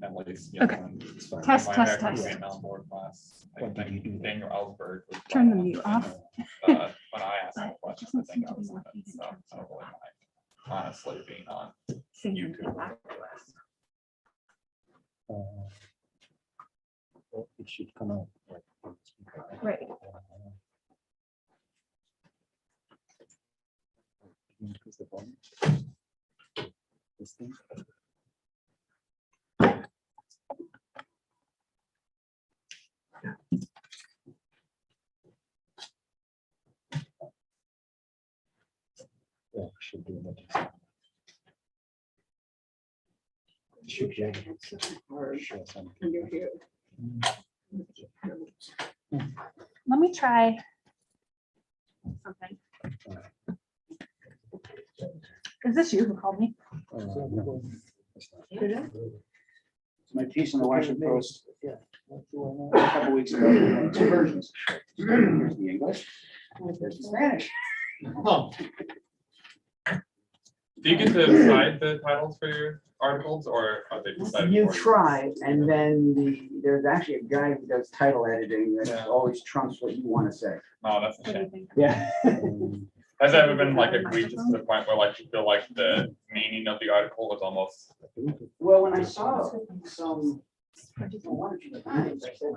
At least, Okay. Test. Board class. What did you do? Daniel Ellsberg was Turn the brought mute on, off. When I asked But that it question, doesn't I think seem I to was be in it, working so I don't really mind. Honestly, being on Singing YouTube. back to us. It should come out. Right. Increase the volume. This thing. Yeah, should do that. Should be able to share something. Let me try something. Is this you who called me? No. My piece in the Washington Post a couple weeks ago, two versions. Here's the English, and there's the Spanish. Do you get to decide the titles for your articles, or are they decided? You for try, and then there's actually a guy who does title editing that Yeah. always trumps what you want to say. No, that's a What do you shame. think? Yeah. Has that ever been like egregious to the point where like you feel like the meaning of the article was almost? Well, when I saw some, one or two times, I said,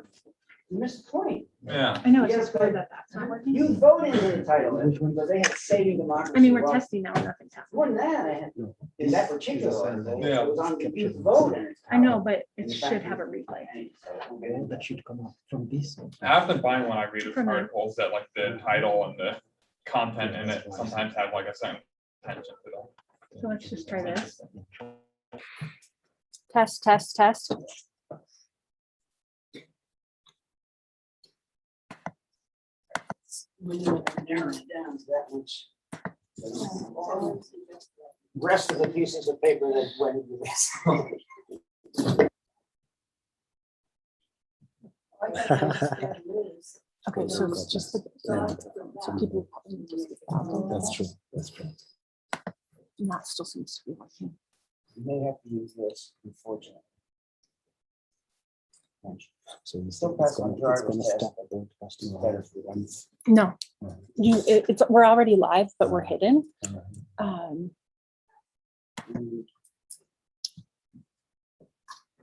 you missed the point. Yeah. I know, it's Yes, just but weird that that's not working. You voted in the title, because they had saving democracy. I mean, we're Well, testing now, nothing's happening. more than that, I had, in that particular article, Yeah. it was on the youth vote. in its I know, title. but And it the should fact have a that- replay. Oh, that should come out from this. I often find when I read For me. articles that like the title and the content in it sometimes have like a certain tension to them. So let's just try this. Test. When you narrow it down to that which. Rest of the pieces of paper that went into this. Okay, so it's just the, so people. That's true. That's true. And that still seems to be working. You may have to use this, unfortunately. So Still it's pass my gonna driver's test, stop but broadcasting better live for them. once. No, we're already live, but we're hidden. Uh,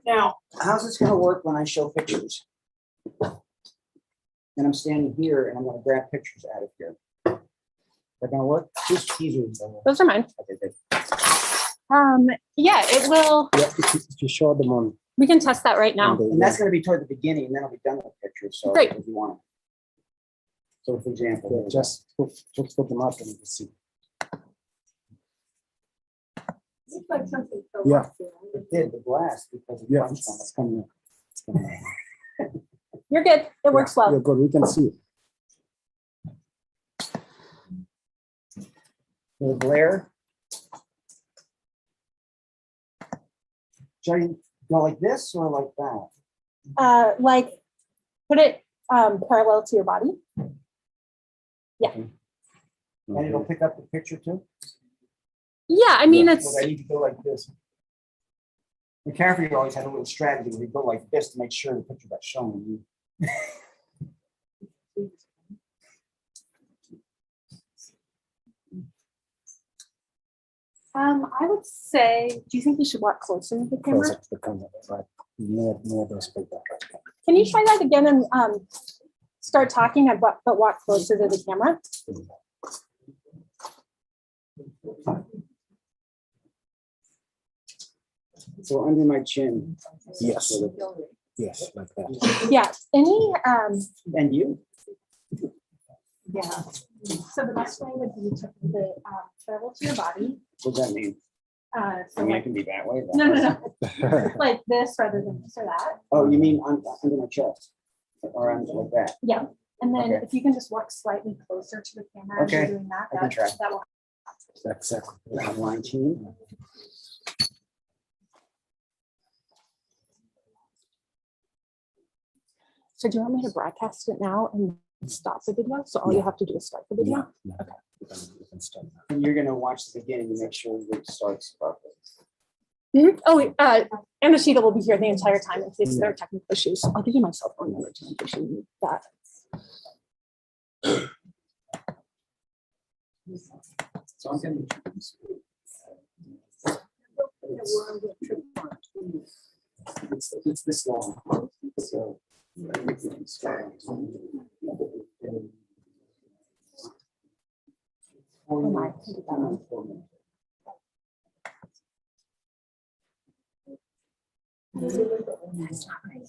Now, how's this gonna work when I show pictures? And I'm standing here and I'm gonna grab pictures out of here. That gonna work? These teasers. Those are mine. Okay, good. Yeah, it will. Yeah, if you show them on. We can test that right now. And that's gonna be toward the beginning, and then I'll be done with pictures, so Great. if you want. So for example. Yeah, just put them up and you see. It's like something. Yeah. It did the blast because. Yeah, it's coming up. It's coming up. You're good. It works You're well. good. We can see it. The glare. Should I go like this or like that? Like, put it parallel to your body. And it'll pick up the picture too? Yeah, I mean, Or it's, I need to go like this. McCaffrey always had a little strategy where he'd go like this to make sure the picture got shown. I would say, do you think you should walk closer to the Close camera? up the camera, right? Near those paper. Can you try that again and start talking, but walk closer to the camera? So under my chin. Yes. Yes, like that. Yeah, any, And you? yeah. So the best way would be to put the travel to your body. What does that mean? So I mean, I like, can be that way. but- no, like this rather than this or that. Oh, you mean under my chest? Or under like that? Yeah, and then Okay. if you can just walk slightly closer to the camera as you're Okay, doing that, I can try. that will. That's it. I'm line team. So do you want me to broadcast it now and stop the video? So all you have to do is start the video? Yeah. Okay. You can stop now. And you're gonna watch the beginning to make sure that it starts properly. Oh, Anashita will be here the entire time in case there are technical issues. I'll give you my cell phone number too, in case you need that. So I'm getting. It's this long. So. Oh my, I can do that one. That's not right.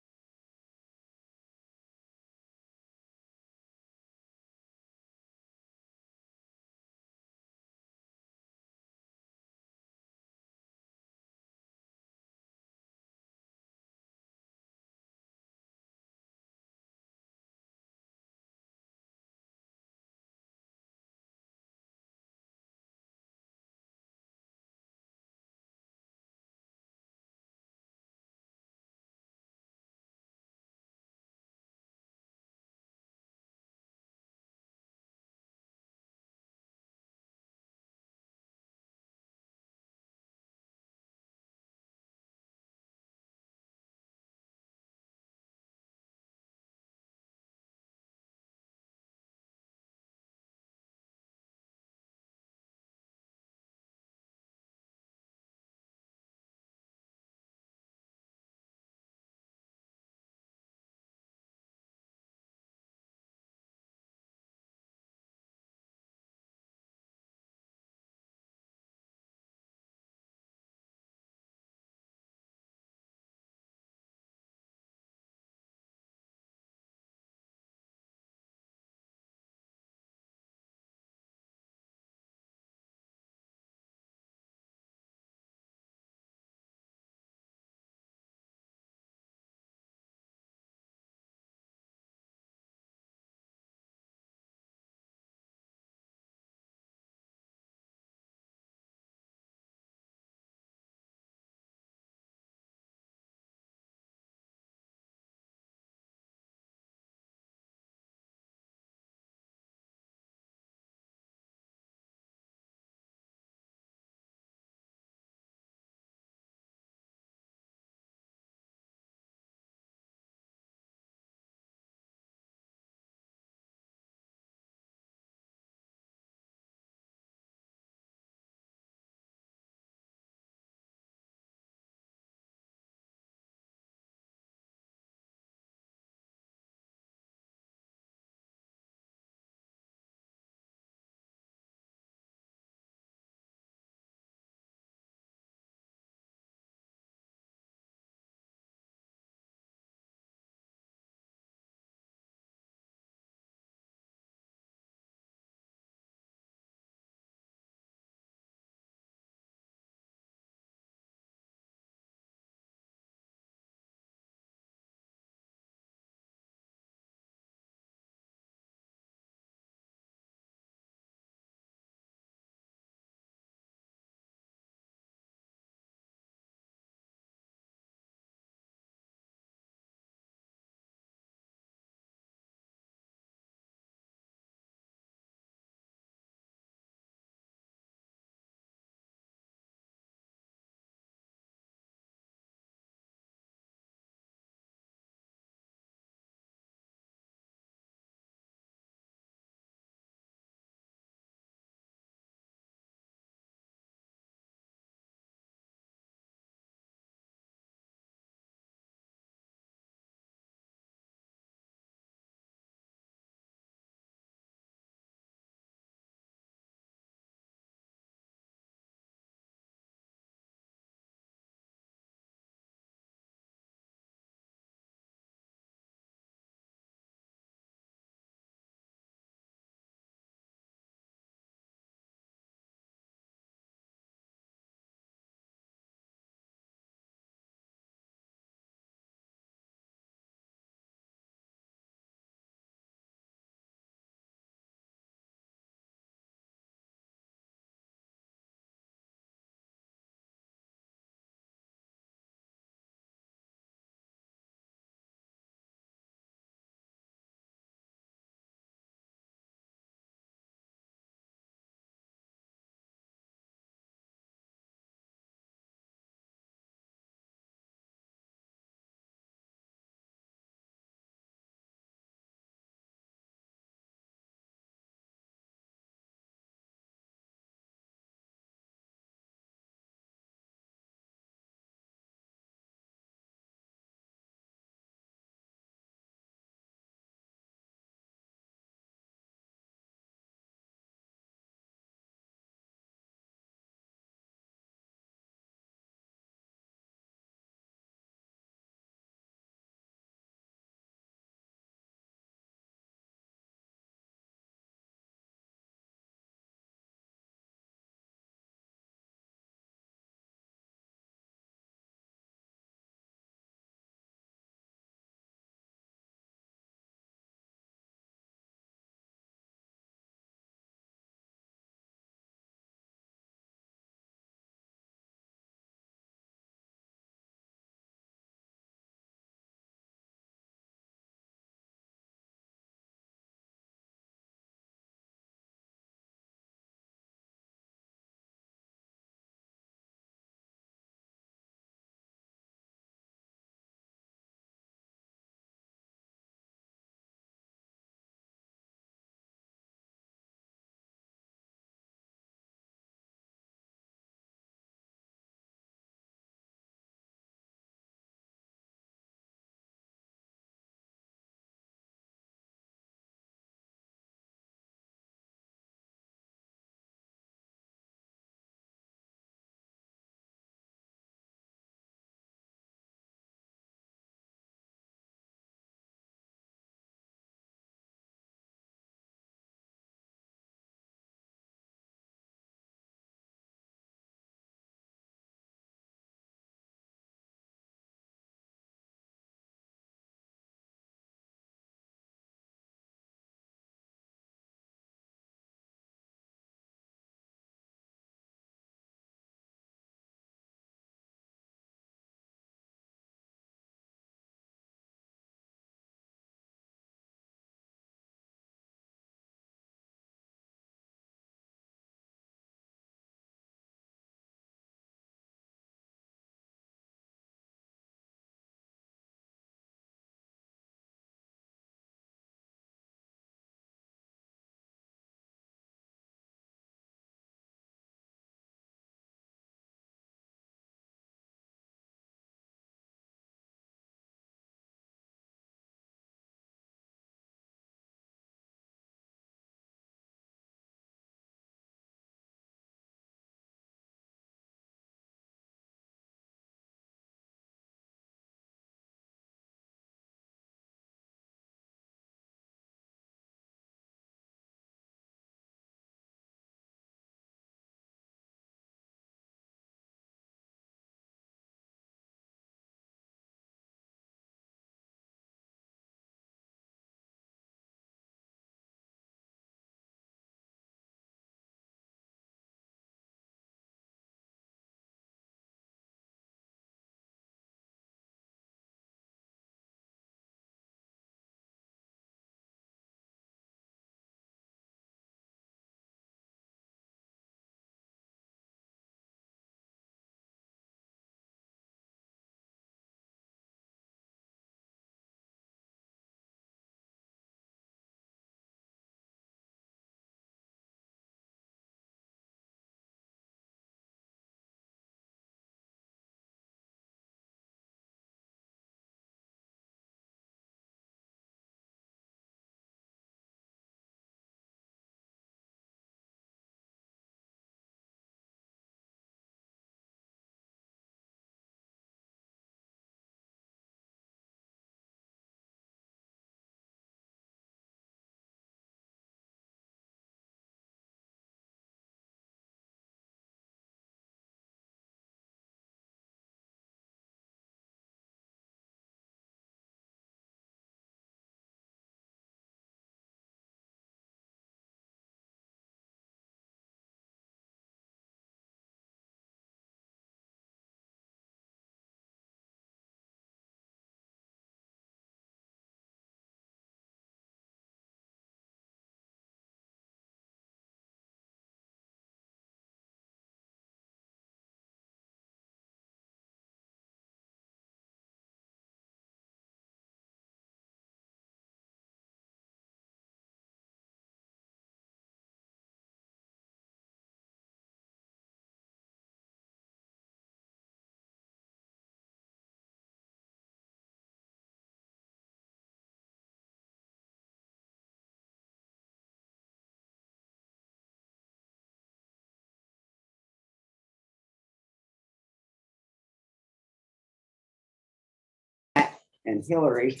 and Hillary.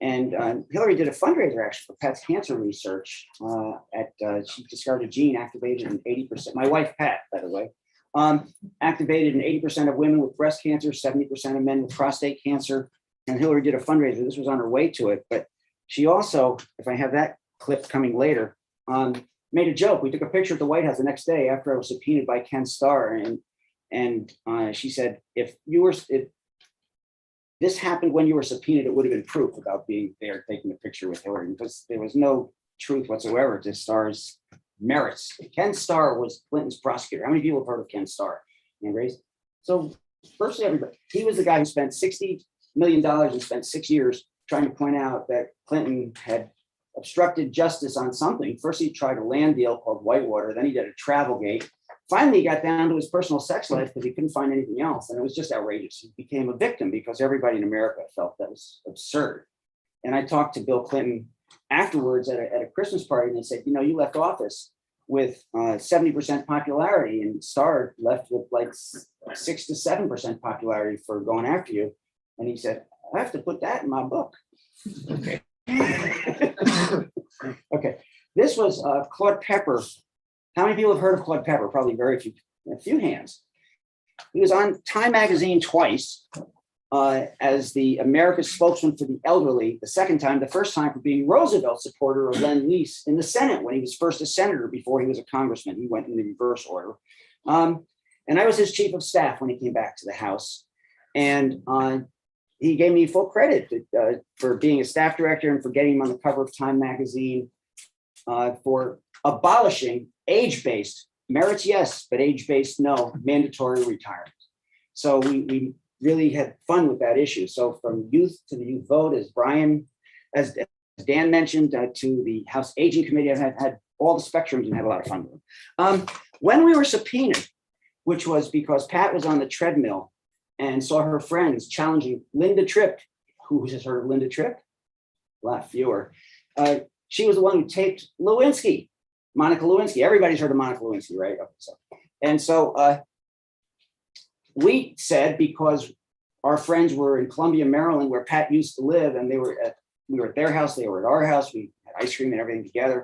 Hillary did a fundraiser actually for Pat's cancer research. She discovered a gene activated in 80%. My wife, Pat, by the way, activated in 80% of women with breast cancer, 70% of men with prostate cancer. And Hillary did a fundraiser. This was on her way to it. But she also, if I have that clip coming later, made a joke. We took a picture at the White House the next day after I was subpoenaed by Ken Starr. And she said, if this happened when you were subpoenaed, it would have been proof about being there taking a picture with Hillary, because there was no truth whatsoever to Starr's merits. Ken Starr was Clinton's prosecutor. How many people have heard of Ken Starr? So firstly, everybody, he was the guy who spent $60 million and spent 6 years trying to point out that Clinton had obstructed justice on something. First, he tried a land deal called Whitewater. Then he did a travel gate. Finally, he got down to his personal sex life because he couldn't find anything else. And it was just outrageous. He became a victim because everybody in America felt that was absurd. And I talked to Bill Clinton afterwards at a Christmas party, and they said, you left office with 70% popularity, and Starr left with like 6 to 7% popularity for going after you. And he said, I have to put that in my book. Okay. Okay. This was Claude Pepper. How many people have heard of Claude Pepper? Probably very few, a few hands. He was on Time magazine twice as the America's spokesman for the elderly, the second time, the first time for being Roosevelt supporter of Lend-Lease in the Senate when he was first a senator before he was a congressman. He went in the reverse order. And I was his chief of staff when he came back to the House. And he gave me full credit for being a staff director and for getting him on the cover of Time magazine for abolishing age-based, merits yes, but age-based no, mandatory retirement. So we really had fun with that issue. So from youth to the youth vote, as Dan mentioned, to the House Aging Committee, I've had all the spectrums and had a lot of fun with them. When we were subpoenaed, which was because Pat was on the treadmill and saw her friends challenging Linda Tripp. Who has heard of Linda Tripp? A lot fewer. She was the one who taped Lewinsky, Monica Lewinsky. Everybody's heard of Monica Lewinsky, right? Okay, so we said, because our friends were in Columbia, Maryland, where Pat used to live, and we were at their house, they were at our house, we had ice cream and everything together.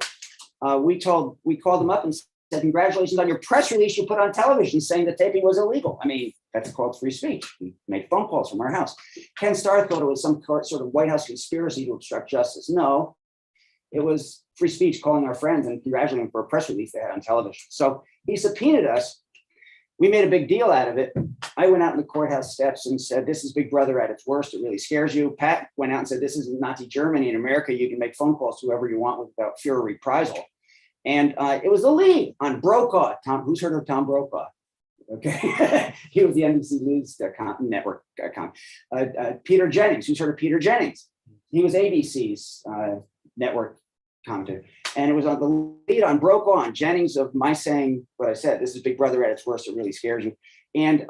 We called them up and said, congratulations on your press release you put on television saying the taping was illegal. I mean, that's called free speech. We made phone calls from our house. Ken Starr thought it was some sort of White House conspiracy to obstruct justice. No, it was free speech, calling our friends and congratulating them for a press release they had on television. So he subpoenaed us. We made a big deal out of it. I went out in the courthouse steps and said, this is Big Brother at its worst. It really scares you. Pat went out and said, this is Nazi Germany. In America, you can make phone calls to whoever you want without fear of reprisal. And it was the lead on Brokaw. Tom, who's heard of Tom Brokaw? Okay. He was the NBC News network. Peter Jennings. Who's heard of Peter Jennings? He was ABC's network commentator. And it was on the lead on Brokaw and Jennings of my saying what I said. This is Big Brother at its worst. It really scares you. And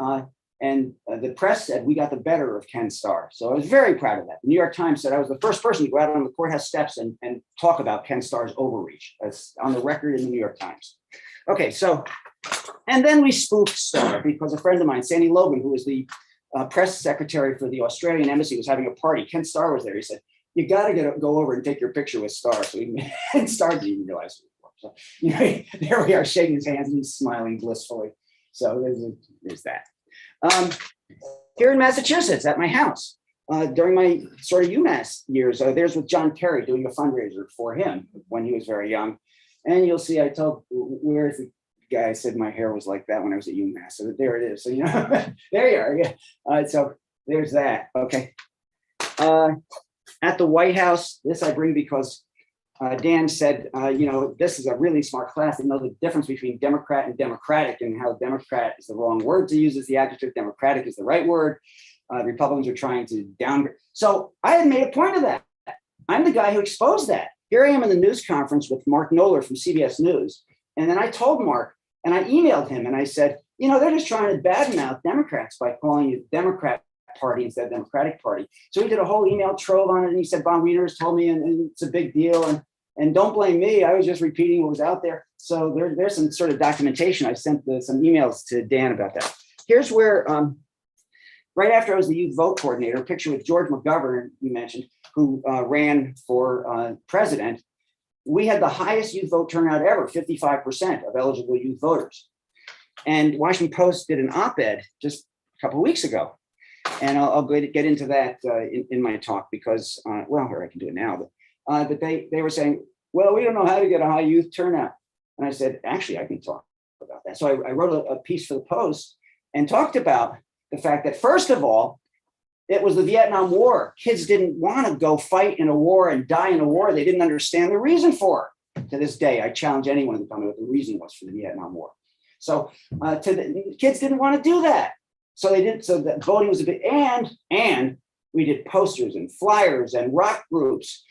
the press said we got the better of Ken Starr. So I was very proud of that. The New York Times said I was the first person to go out on the courthouse steps and talk about Ken Starr's overreach. That's on the record in the New York Times. Okay, so, and then we spoofed Starr because a friend of mine, Sandy Logan, who was the press secretary for the Australian embassy, was having a party. Ken Starr was there. He said, you got to go over and take your picture with Starr. So and Starr didn't even realize it before. So, there we are shaking his hands and he's smiling blissfully. So there's that. Here in Massachusetts at my house, during my sort of UMass years, there's with John Kerry doing a fundraiser for him when he was very young. And you'll see, I told, where's the guy? I said my hair was like that when I was at UMass. So there it is. So, there you are. Yeah. So there's that. Okay. At the White House, this I bring because Dan said, this is a really smart class to know the difference between Democrat and Democratic and how Democrat is the wrong word to use as the adjective. Democratic is the right word. Republicans are trying to downgrade. So I had made a point of that. I'm the guy who exposed that. Here I am in the news conference with Mark Knoller from CBS News. And then I told Mark and I emailed him and I said, they're just trying to badmouth Democrats by calling you Democrat Party instead of Democratic Party. So he did a whole email trove on it. And he said, Bob Weiner has told me and it's a big deal. And don't blame me. I was just repeating what was out there. So there's some sort of documentation. I sent some emails to Dan about that. Here's where right after I was the youth vote coordinator, a picture with George McGovern, you mentioned, who ran for president. We had the highest youth vote turnout ever, 55% of eligible youth voters. And Washington Post did an op-ed just a couple of weeks ago. And I'll get into that in my talk because, well, here I can do it now. But they were saying, well, we don't know how to get a high youth turnout. And I said, actually, I can talk about that. So I wrote a piece for the Post and talked about the fact that, first of all, it was the Vietnam War. Kids didn't want to go fight in a war and die in a war. They didn't understand the reason for it. To this day, I challenge anyone to tell me what the reason was for the Vietnam War. So kids didn't want to do that. So they did. So that voting was a bit, and we did posters and flyers and rock groups,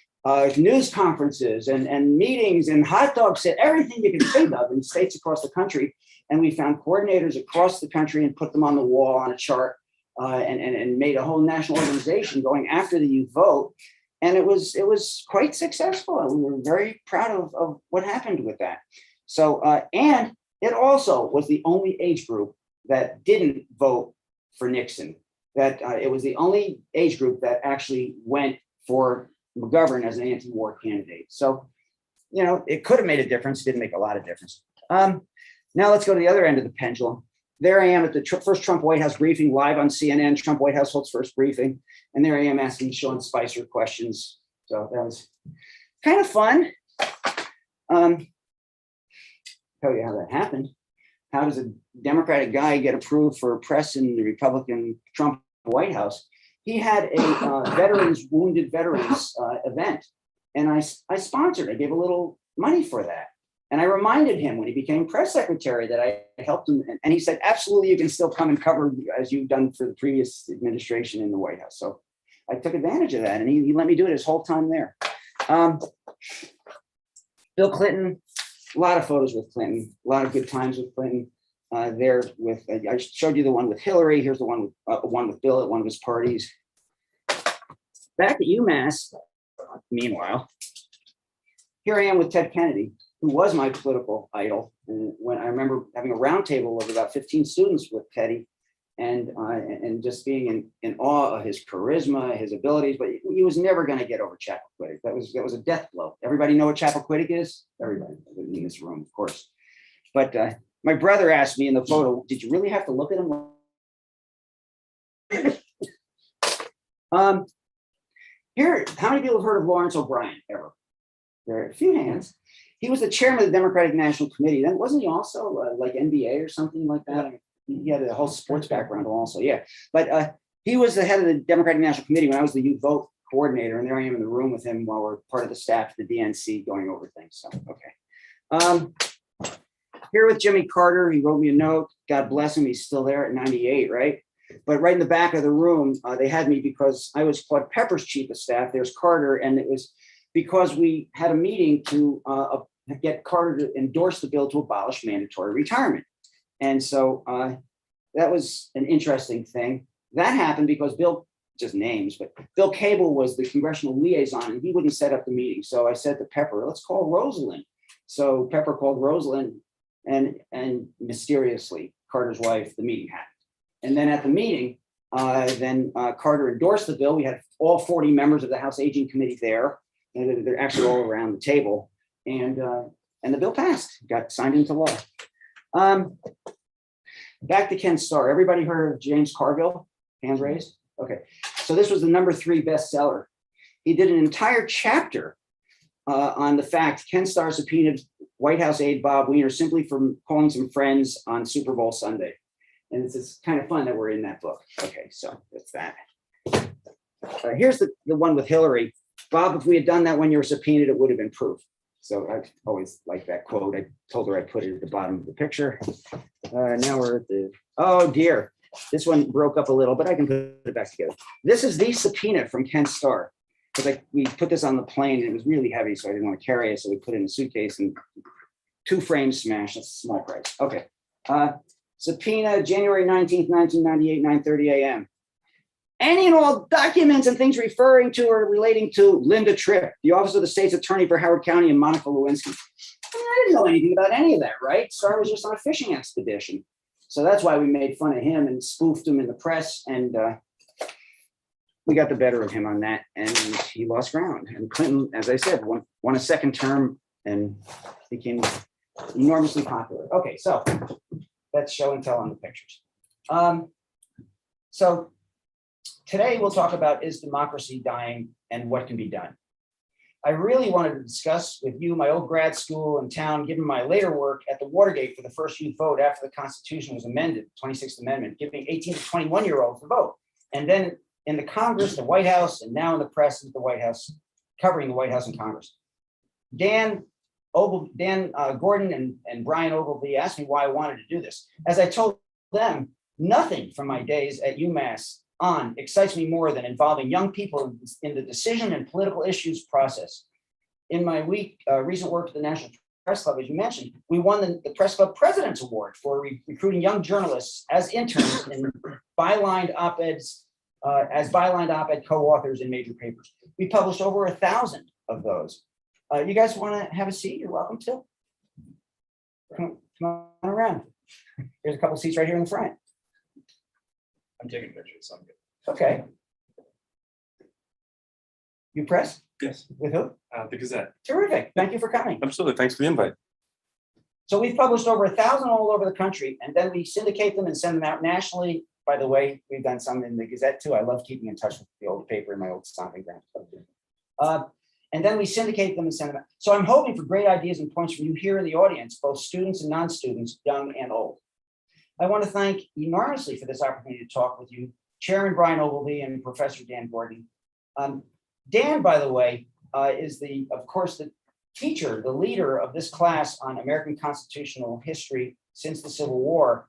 news conferences and meetings and hot dog sit, everything you can think of in states across the country. And we found coordinators across the country and put them on the wall on a chart and made a whole national organization going after the youth vote. And it was quite successful. And we were very proud of what happened with that. So, and it also was the only age group that didn't vote for Nixon. That it was the only age group that actually went for McGovern as an anti-war candidate. So, you know, it could have made a difference. It didn't make a lot of difference. Now let's go to the other end of the pendulum. There I am at the first Trump White House briefing, live on CNN. Trump White House holds first briefing. And there I am asking Sean Spicer questions. So that was kind of fun. Tell you how that happened. How does a Democratic guy get approved for press in the Republican Trump White House? He had a wounded veterans event, and I sponsored. I gave a little money for that, and I reminded him when he became press secretary that I helped him, and he said, "Absolutely, you can still come and cover as you've done for the previous administration in the White House." So I took advantage of that, and he let me do it his whole time there. Bill Clinton. A lot of photos with Clinton, a lot of good times with Clinton. There with, I showed you the one with Hillary. Here's the one with Bill at one of his parties. Back at UMass, meanwhile, here I am with Ted Kennedy, who was my political idol. And when I remember having a roundtable of about 15 students with Teddy, and just being in awe of his charisma, his abilities, but he was never going to get over Chappaquiddick. That was a death blow. Everybody know what Chappaquiddick is? Everybody in this room, of course. But my brother asked me in the photo, "Did you really have to look at him?" Here, how many people have heard of Lawrence O'Brien ever? There are a few hands. He was the chairman of the Democratic National Committee. Then wasn't he also like NBA or something like that? He had a whole sports background also, yeah. But he was the head of the Democratic National Committee when I was the youth vote coordinator, and there I am in the room with him while we're part of the staff at the DNC going over things. So, okay. Here with Jimmy Carter, he wrote me a note. God bless him, he's still there at 98, right? But right in the back of the room, they had me because I was Claude Pepper's chief of staff. There's Carter, and it was because we had a meeting to get Carter to endorse the bill to abolish mandatory retirement. And so that was an interesting thing. That happened because Bill, just names, but Bill Cable was the congressional liaison and he wouldn't set up the meeting. So I said to Pepper, let's call Rosalind. So Pepper called Rosalind and mysteriously, Carter's wife, the meeting happened. And then at the meeting, Carter endorsed the bill. We had all 40 members of the House Aging Committee there. And they're actually all around the table. And the bill passed, got signed into law. Back to Ken Starr. Everybody heard of James Carville? Hands raised? Okay. So this was the #3 bestseller. He did an entire chapter on the fact Ken Starr subpoenaed White House aide Bob Weiner simply for calling some friends on Super Bowl Sunday. And it's kind of fun that we're in that book. Okay, so that's that. Here's the one with Hillary. Bob, if we had done that when you were subpoenaed, it would have been proof. So I always like that quote. I told her I'd put it at the bottom of the picture. Now we're at the, oh dear. This one broke up a little, but I can put it back together. This is the subpoena from Ken Starr. Because we put this on the plane and it was really heavy, so I didn't want to carry it. So we put it in a suitcase and 2 frames smashed. That's a small price. Okay. Subpoena, January 19th, 1998, 9:30 a.m. Any and all documents and things referring to or relating to Linda Tripp, the office of the state's attorney for Howard County, and Monica Lewinsky. I mean, I didn't know anything about any of that, right? Starr was just on a fishing expedition. So that's why we made fun of him and spoofed him in the press, and we got the better of him on that, and he lost ground. And Clinton, as I said, won a second term and became enormously popular. Okay, so that's show and tell on the pictures. So today we'll talk about, is democracy dying and what can be done? I really wanted to discuss with you my old grad school in town, given my later work at the Watergate for the first youth vote after the Constitution was amended, 26th Amendment, giving 18 to 21-year-olds the vote. And then in the Congress, the White House, and now in the press at the White House, covering the White House and Congress. Dan Gordon and Brian Ogilvy asked me why I wanted to do this. As I told them, nothing from my days at UMass on excites me more than involving young people in the decision and political issues process. In my recent work at the National Press Club, as you mentioned, we won the Press Club President's Award for recruiting young journalists as interns in bylined op-eds, as bylined op-ed co-authors in major papers. We published over 1,000 of those. You guys want to have a seat? You're welcome to. Come on around. There's a couple seats right here in the front. I'm taking pictures, so I'm good. Okay. You press? Yes, With who? the Gazette. Terrific. Thank you for coming. Absolutely. Thanks for the invite. So we've published over 1,000 all over the country, and then we syndicate them and send them out nationally. By the way, we've done some in the Gazette too. I love keeping in touch with the old paper in my old stomping ground. And then we syndicate them and send them out. So I'm hoping for great ideas and points from you here in the audience, both students and non-students, young and old. I want to thank enormously for this opportunity to talk with you, Chairman Brian Ogilvy and Professor Dan Gordon. Dan, by the way, is of course, the teacher, the leader of this class on American constitutional history since the Civil War.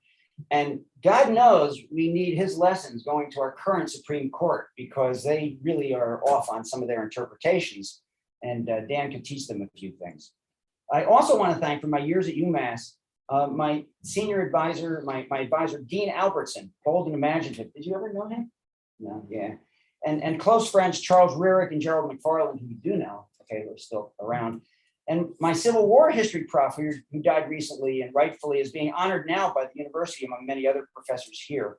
And God knows we need his lessons going to our current Supreme Court, because they really are off on some of their interpretations. And Dan can teach them a few things. I also want to thank, for my years at UMass, my senior advisor, my advisor, Dean Albertson, bold and imaginative. Did you ever know him? No, yeah. And close friends, Charles Rearick and Gerald McFarland, who you do know, okay, who are still around. And my Civil War history prof, who died recently and rightfully is being honored now by the university among many other professors here.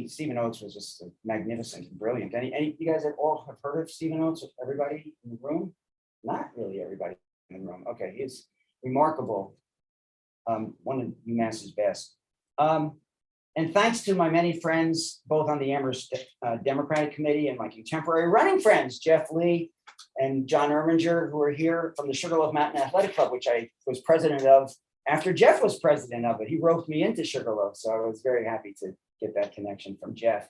Stephen Oates was just magnificent and brilliant. Any you guys all have heard of Stephen Oates? Everybody in the room? Not really everybody in the room. Okay, he's remarkable. One of UMass's best. And thanks to my many friends, both on the Amherst Democratic Committee and my contemporary running friends, Jeff Lee and John Erminger, who are here from the Sugarloaf Mountain Athletic Club, which I was president of after Jeff was president of it. He roped me into Sugarloaf, so I was very happy to get that connection from Jeff.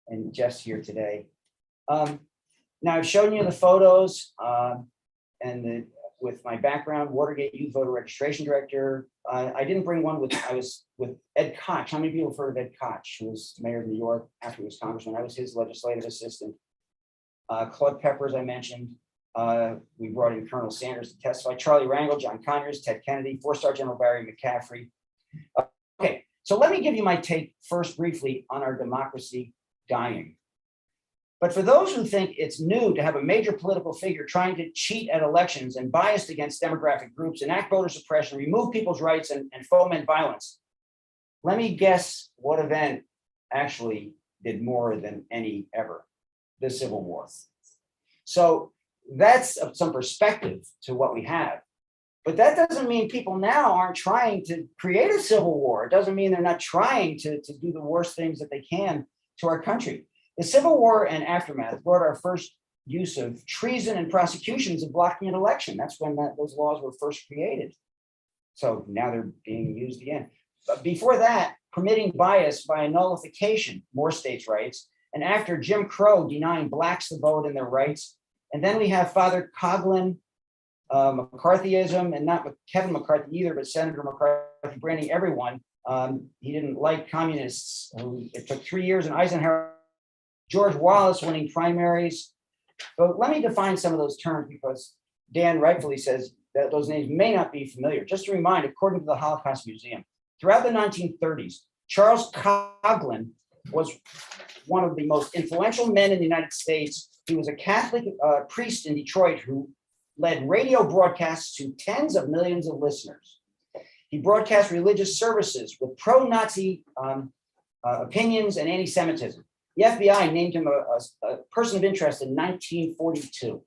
And Jeff's here today. Now I've shown you the photos with my background, Watergate Youth Voter Registration Director. I didn't bring one I was with Ed Koch. How many people have heard of Ed Koch, who was mayor of New York after he was congressman? I was his legislative assistant. Claude Pepper, as I mentioned. We brought in Colonel Sanders to testify. Charlie Rangel, John Conyers, Ted Kennedy, 4-star General Barry McCaffrey. Okay, so let me give you my take first briefly on our democracy dying. But for those who think it's new to have a major political figure trying to cheat at elections and biased against demographic groups, enact voter suppression, remove people's rights, and foment violence, let me guess what event actually did more than any ever: the Civil War. So that's some perspective to what we have. But that doesn't mean people now aren't trying to create a civil war. It doesn't mean they're not trying to do the worst things that they can to our country. The Civil War and aftermath brought our first use of treason and prosecutions of blocking an election. That's when those laws were first created. So now they're being used again. But before that, permitting bias by nullification, more states' rights. And after, Jim Crow denying blacks the vote and their rights. And then we have Father Coughlin, McCarthyism, and not Kevin McCarthy either, but Senator McCarthy branding everyone. He didn't like communists. It took 3 years in Eisenhower. George Wallace winning primaries. But let me define some of those terms, because Dan rightfully says that those names may not be familiar. Just to remind, according to the Holocaust Museum, throughout the 1930s, Charles Coughlin was one of the most influential men in the United States. He was a Catholic priest in Detroit who led radio broadcasts to tens of millions of listeners. He broadcast religious services with pro-Nazi opinions and anti-Semitism. The FBI named him a person of interest in 1942.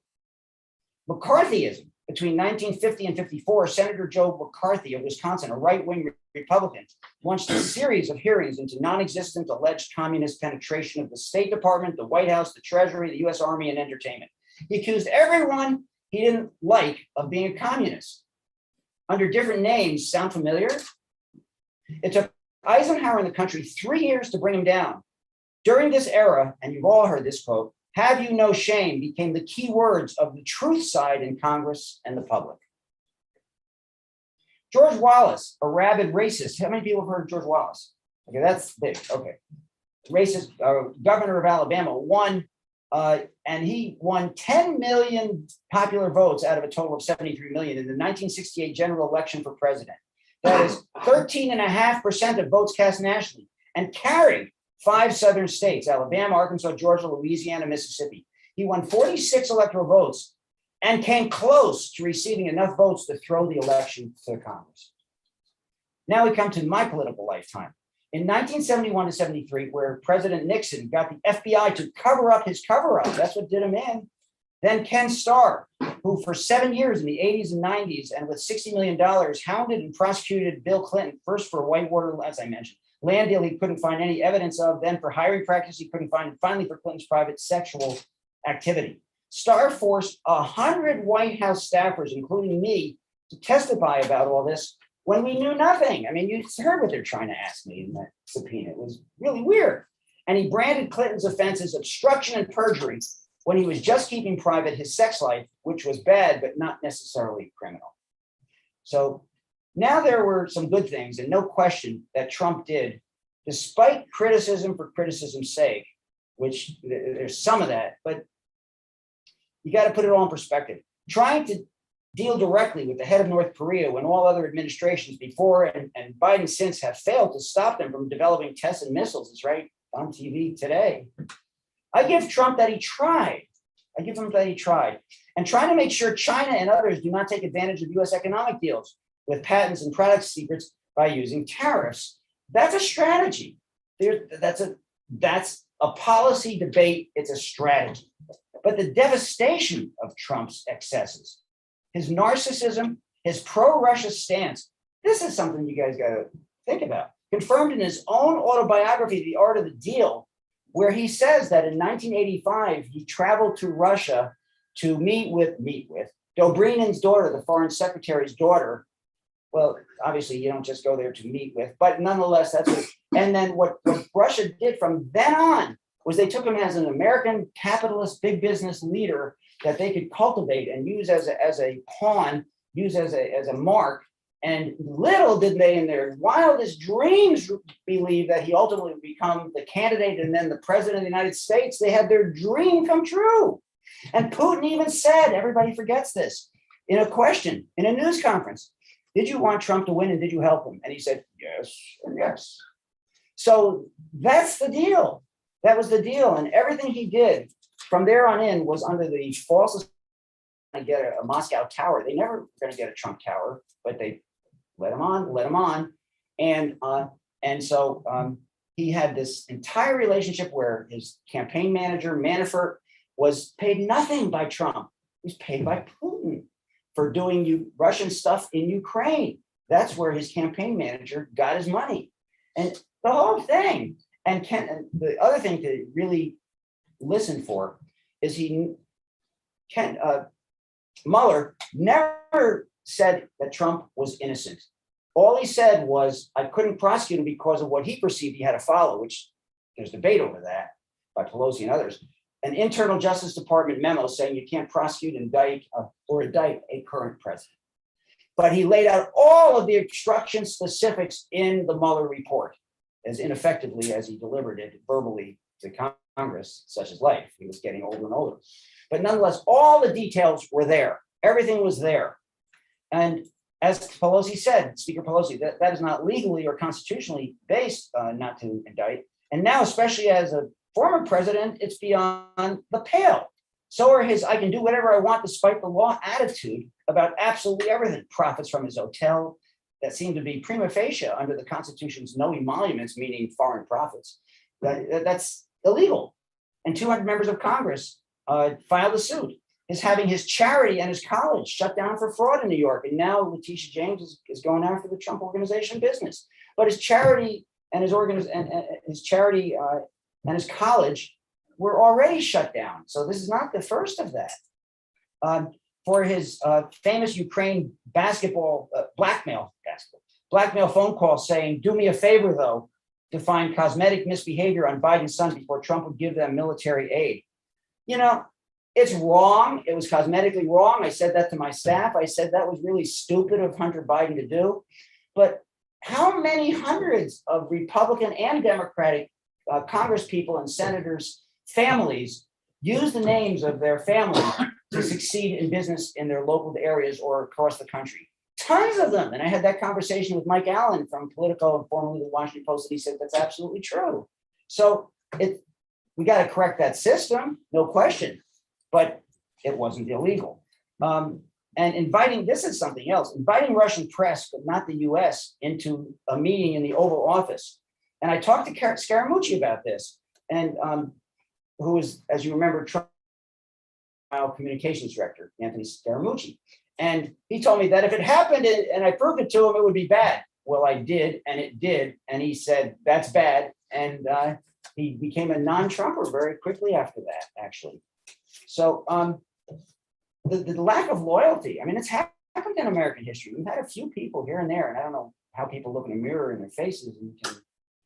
McCarthyism. Between 1950 and 54, Senator Joe McCarthy of Wisconsin, a right-wing Republican, launched a series of hearings into non-existent alleged communist penetration of the State Department, the White House, the Treasury, the US Army, and entertainment. He accused everyone he didn't like of being a communist. Under different names, sound familiar? It took Eisenhower and the country 3 years to bring him down. During this era, and you've all heard this quote, "Have you no shame" became the key words of the truth side in Congress and the public. George Wallace, a rabid racist. How many people have heard of George Wallace? Okay, that's big. Okay. Racist governor of Alabama won, and he won 10 million popular votes out of a total of 73 million in the 1968 general election for president. That is 13.5% of votes cast nationally, and carried 5 southern states: Alabama, Arkansas, Georgia, Louisiana, Mississippi. He won 46 electoral votes and came close to receiving enough votes to throw the election to the Congress. Now we come to my political lifetime. In 1971 to 73, where President Nixon got the FBI to cover up his cover-up, that's what did him in. Then Ken Starr, who for 7 years in the 80s and 90s, and with $60 million, hounded and prosecuted Bill Clinton, first for Whitewater, as I mentioned, land deal he couldn't find any evidence of, then for hiring practice he couldn't find, and finally for Clinton's private sexual activity. Starr forced 100 White House staffers, including me, to testify about all this when we knew nothing. I mean, you heard what they're trying to ask me in that subpoena. It was really weird. And he branded Clinton's offenses obstruction and perjury when he was just keeping private his sex life, which was bad, but not necessarily criminal. So now there were some good things, and no question that Trump did, despite criticism for criticism's sake, which there's some of that, but you got to put it all in perspective. Trying to deal directly with the head of North Korea when all other administrations before and Biden since have failed to stop them from developing tests and missiles is right on TV today. I give Trump that he tried. I give him that he tried. And trying to make sure China and others do not take advantage of US economic deals with patents and product secrets by using tariffs. That's a strategy. That's a policy debate. It's a strategy. But the devastation of Trump's excesses, his narcissism, his pro-Russia stance, this is something you guys got to think about. Confirmed in his own autobiography, The Art of the Deal, where he says that in 1985, he traveled to Russia to meet with Dobrynen's daughter, the foreign secretary's daughter. Well, obviously, you don't just go there to meet with, but nonetheless, that's what. And then what Russia did from then on was they took him as an American capitalist big business leader that they could cultivate and use as a pawn, use as a mark. And little did they, in their wildest dreams, believe that he ultimately would become the candidate and then the president of the United States. They had their dream come true. And Putin even said, everybody forgets this, in a question, in a news conference, did you want Trump to win and did you help him? And he said, yes and yes. So that's the deal. That was the deal. And everything he did from there on in was under the false to get a Moscow tower. They never were going to get a Trump tower, but they let him on. And so he had this entire relationship where his campaign manager, Manafort, was paid nothing by Trump. He was paid by Putin for doing Russian stuff in Ukraine. That's where his campaign manager got his money. And the whole thing. And the other thing to really listen for is Mueller never said that Trump was innocent. All he said was, I couldn't prosecute him because of what he perceived he had to follow, which there's debate over that by Pelosi and others. An internal Justice Department memo saying you can't prosecute, indict a current president. But he laid out all of the obstruction specifics in the Mueller report as ineffectively as he delivered it verbally to Congress, such as life. He was getting older and older. But nonetheless, all the details were there. Everything was there. And as Pelosi said, Speaker Pelosi, that is not legally or constitutionally based not to indict. And now, especially as a former president, it's beyond the pale. So are his I can do whatever I want despite the law attitude about absolutely everything. Profits from his hotel, that seem to be prima facie under the Constitution's no emoluments, meaning foreign profits, that's illegal. And 200 members of Congress filed a suit. Is having his charity and his college shut down for fraud in New York. And now Letitia James is going after the Trump Organization business. But his charity and his his college were already shut down. So this is not the first of that. For his famous Ukraine blackmail phone call saying, do me a favor though, to find cosmetic misbehavior on Biden's son before Trump would give them military aid. You know, it's wrong. It was cosmetically wrong. I said that to my staff. I said that was really stupid of Hunter Biden to do. But how many hundreds of Republican and Democratic congresspeople and senators' families use the names of their family to succeed in business in their local areas or across the country? Tons of them. And I had that conversation with Mike Allen from Politico and formerly the Washington Post, and he said that's absolutely true. So we got to correct that system, no question. But it wasn't illegal. And this is something else, inviting Russian press, but not the US, into a meeting in the Oval Office. And I talked to Scaramucci about this, and who was, as you remember, Trump communications director, Anthony Scaramucci. And he told me that if it happened and I proved it to him, it would be bad. Well, I did, and it did. And he said, that's bad. And he became a non-Trumper very quickly after that, actually. So the lack of loyalty, I mean, it's happened in American history. We've had a few people here and there, and I don't know how people look in a mirror in their faces and can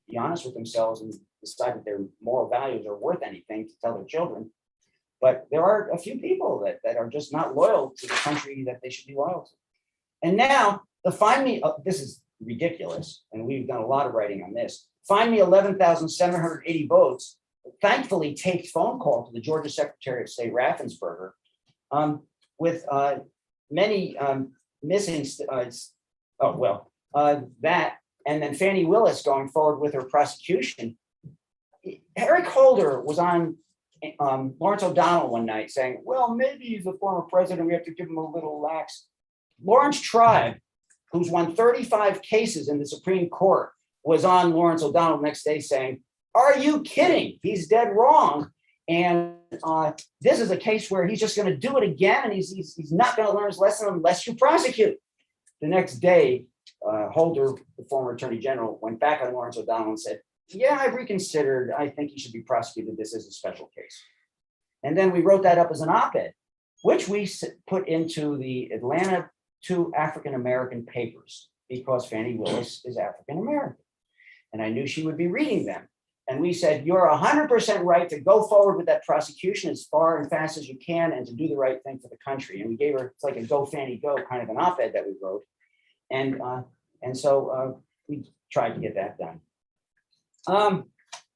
be honest with themselves and decide that their moral values are worth anything to tell their children. But there are a few people that are just not loyal to the country that they should be loyal to. And now the find me, this is ridiculous, and we've done a lot of writing on this. Find me 11,780 votes. Thankfully taped phone call to the Georgia Secretary of State Raffensperger with many missing. That, and then Fannie Willis going forward with her prosecution. Eric Holder was on Lawrence O'Donnell one night saying, well, maybe he's a former president, we have to give him a little lax. Lawrence Tribe, who's won 35 cases in the Supreme Court, was on Lawrence O'Donnell the next day saying, are you kidding? He's dead wrong. And this is a case where he's just going to do it again, and he's not going to learn his lesson unless you prosecute. The next day, Holder, the former attorney general, went back on Lawrence O'Donnell and said, yeah, I've reconsidered. I think he should be prosecuted. This is a special case. And then we wrote that up as an op-ed, which we put into the Atlanta 2 African-American papers because Fannie Willis is African-American. And I knew she would be reading them. And we said, you're 100% right to go forward with that prosecution as far and fast as you can and to do the right thing for the country. And we gave her, it's like a go Fannie go kind of an op-ed that we wrote. And so we tried to get that done.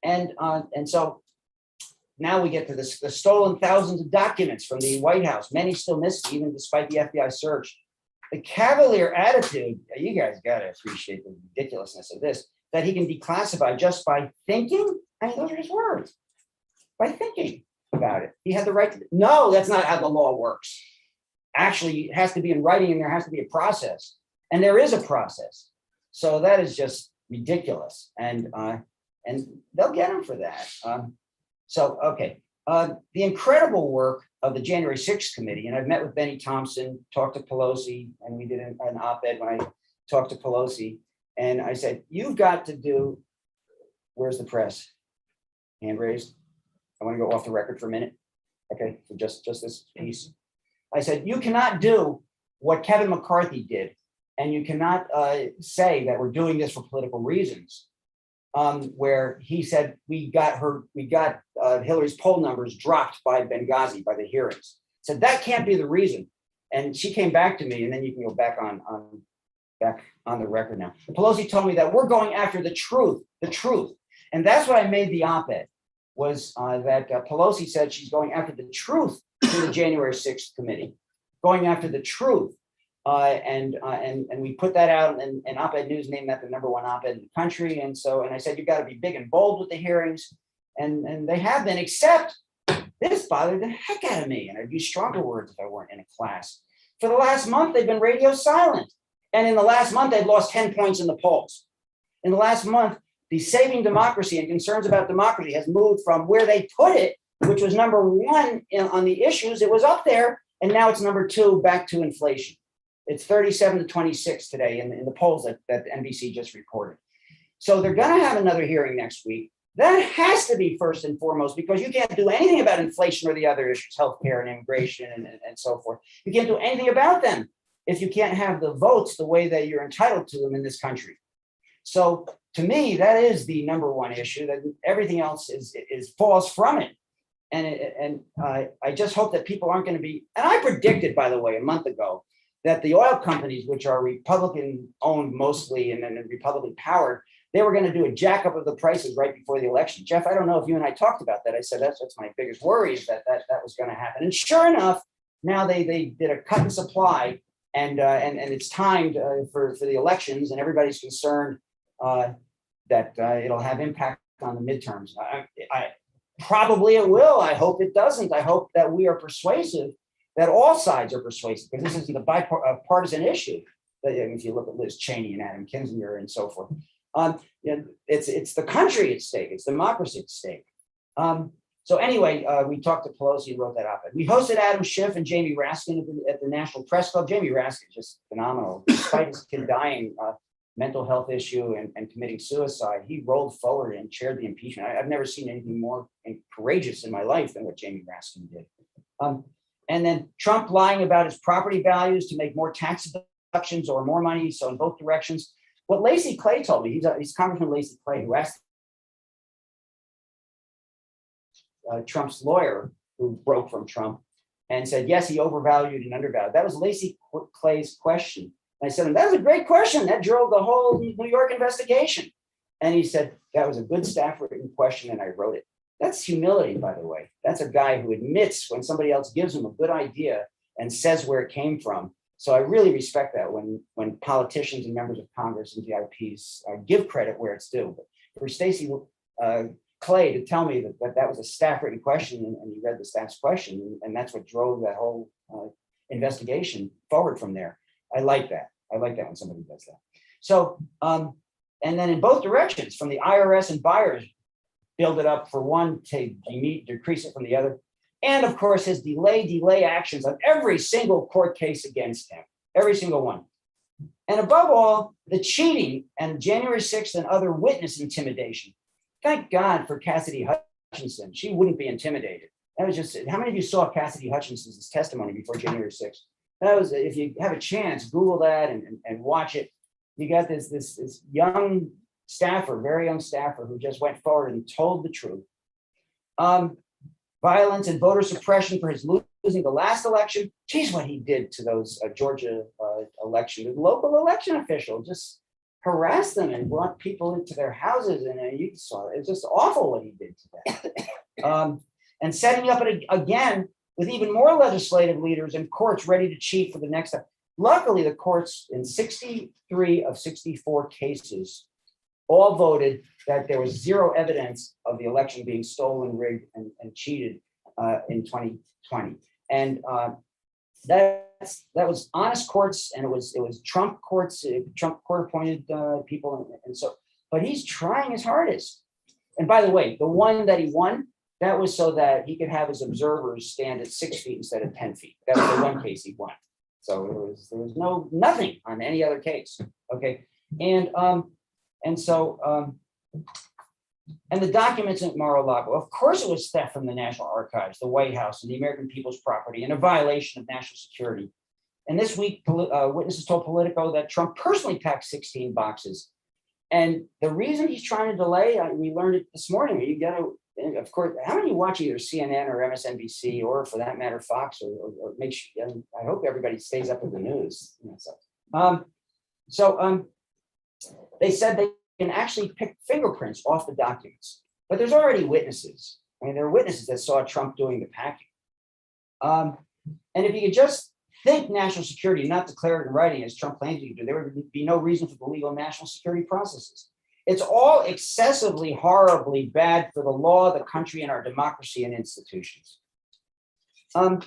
And so now we get to this, the stolen thousands of documents from the White House, many still missing, even despite the FBI search. The cavalier attitude, you guys got to appreciate the ridiculousness of this, that he can declassify just by thinking. I mean, those are his words. By thinking about it. He had the right to, no, that's not how the law works. Actually, it has to be in writing and there has to be a process. And there is a process. So that is just ridiculous. And they'll get him for that. The incredible work of the January 6th committee, and I've met with Benny Thompson, talked to Pelosi, and we did an op-ed when I talked to Pelosi. And I said, you've got to do, where's the press? Hand raised. I want to go off the record for a minute. Okay, for just this piece. I said, you cannot do what Kevin McCarthy did. And you cannot say that we're doing this for political reasons. Where he said, we got Hillary's poll numbers dropped by Benghazi, by the hearings. Said that can't be the reason. And she came back to me, and then you can go back on the record now. Pelosi told me that we're going after the truth. And that's what I made the op-ed, was that Pelosi said she's going after the truth to the January 6th committee, going after the truth. And we put that out, and OpEd News named that the #1 op-ed in the country. And I said, you've got to be big and bold with the hearings. And they have been, except this bothered the heck out of me. And I'd use stronger words if I weren't in a class. For the last month, they've been radio silent. And in the last month, they've lost 10 points in the polls. In the last month, the Saving Democracy and Concerns About Democracy has moved from where they put it, which was number one on the issues, it was up there, and now it's number two, back to inflation. It's 37 to 26 today in the polls that NBC just reported. So they're going to have another hearing next week. That has to be first and foremost, because you can't do anything about inflation or the other issues, healthcare and immigration and so forth. You can't do anything about them if you can't have the votes the way that you're entitled to them in this country. So to me, that is the number one issue, that everything else is falls from it. And I just hope that people aren't going to be, and I predicted, by the way, a month ago, that the oil companies, which are Republican owned mostly and then Republican powered, they were going to do a jack up of the prices right before the election. Jeff, I don't know if you and I talked about that. I said, that's my biggest worry, is that was going to happen. And sure enough, now they did a cut in supply, and it's timed for the elections, and everybody's concerned that it'll have impact on the midterms. Probably it will. I hope it doesn't. I hope that we are persuasive, that all sides are persuasive, because this isn't a bipartisan issue. If you look at Liz Cheney and Adam Kinzinger and so forth, it's the country at stake. It's democracy at stake. So anyway, we talked to Pelosi and wrote that op-ed. We hosted Adam Schiff and Jamie Raskin at the National Press Club. Jamie Raskin is just phenomenal. Despite his kid dying, mental health issue and committing suicide, he rolled forward and chaired the impeachment. I've never seen anything more courageous in my life than what Jamie Raskin did. And then Trump lying about his property values to make more tax deductions or more money. So in both directions. What Lacey Clay told me, he's Congressman Lacey Clay, who asked Trump's lawyer, who broke from Trump, and said, yes, he overvalued and undervalued. That was Lacey Clay's question. And I said, that was a great question. That drove the whole New York investigation. And he said, that was a good staff written question, and I wrote it. That's humility, by the way. That's a guy who admits when somebody else gives him a good idea and says where it came from. So I really respect that when politicians and members of Congress and VIPs give credit where it's due. But for Stacey Clay to tell me that was a staff written question, and he read the staff's question, and that's what drove that whole investigation forward from there. I like that. I like that when somebody does that. So, and then in both directions, from the IRS and buyers, build it up for one to decrease it from the other. And of course, his delay actions on every single court case against him, every single one. And above all, the cheating and January 6th and other witness intimidation. Thank God for Cassidy Hutchinson. She wouldn't be intimidated. That was just, how many of you saw Cassidy Hutchinson's testimony before January 6th? That was, if you have a chance, Google that and watch it. You got this young staffer, very young staffer, who just went forward and told the truth. Violence and voter suppression for his losing the last election. Geez, what he did to those Georgia election, the local election official, just harassed them and brought people into their houses. And you saw it. It's just awful what he did to them. And setting up it again with even more legislative leaders and courts ready to cheat for the next time. Luckily, the courts in 63 of 64 cases all voted that there was zero evidence of the election being stolen, rigged, and cheated in 2020. And that was honest courts, and it was Trump courts, Trump court-appointed people, and so. But he's trying his hardest. And by the way, the one that he won, that was so that he could have his observers stand at 6 feet instead of 10 feet. That was the one case he won. So there was nothing on any other case. Okay, and so the documents at Mar-a-Lago, of course it was theft from the National Archives, the White House, and the American people's property, and a violation of national security. And this week, witnesses told Politico that Trump personally packed 16 boxes. And the reason he's trying to delay, we learned it this morning, you got to, of course, how many watch either CNN or MSNBC, or for that matter, Fox, or make sure, I hope everybody stays up with the news. They said they can actually pick fingerprints off the documents, but there's already witnesses. I mean, there are witnesses that saw Trump doing the packing. And if you could just think national security, not declare it in writing as Trump claims you do, there would be no reason for the legal national security processes. It's all excessively, horribly bad for the law, the country, and our democracy and institutions. And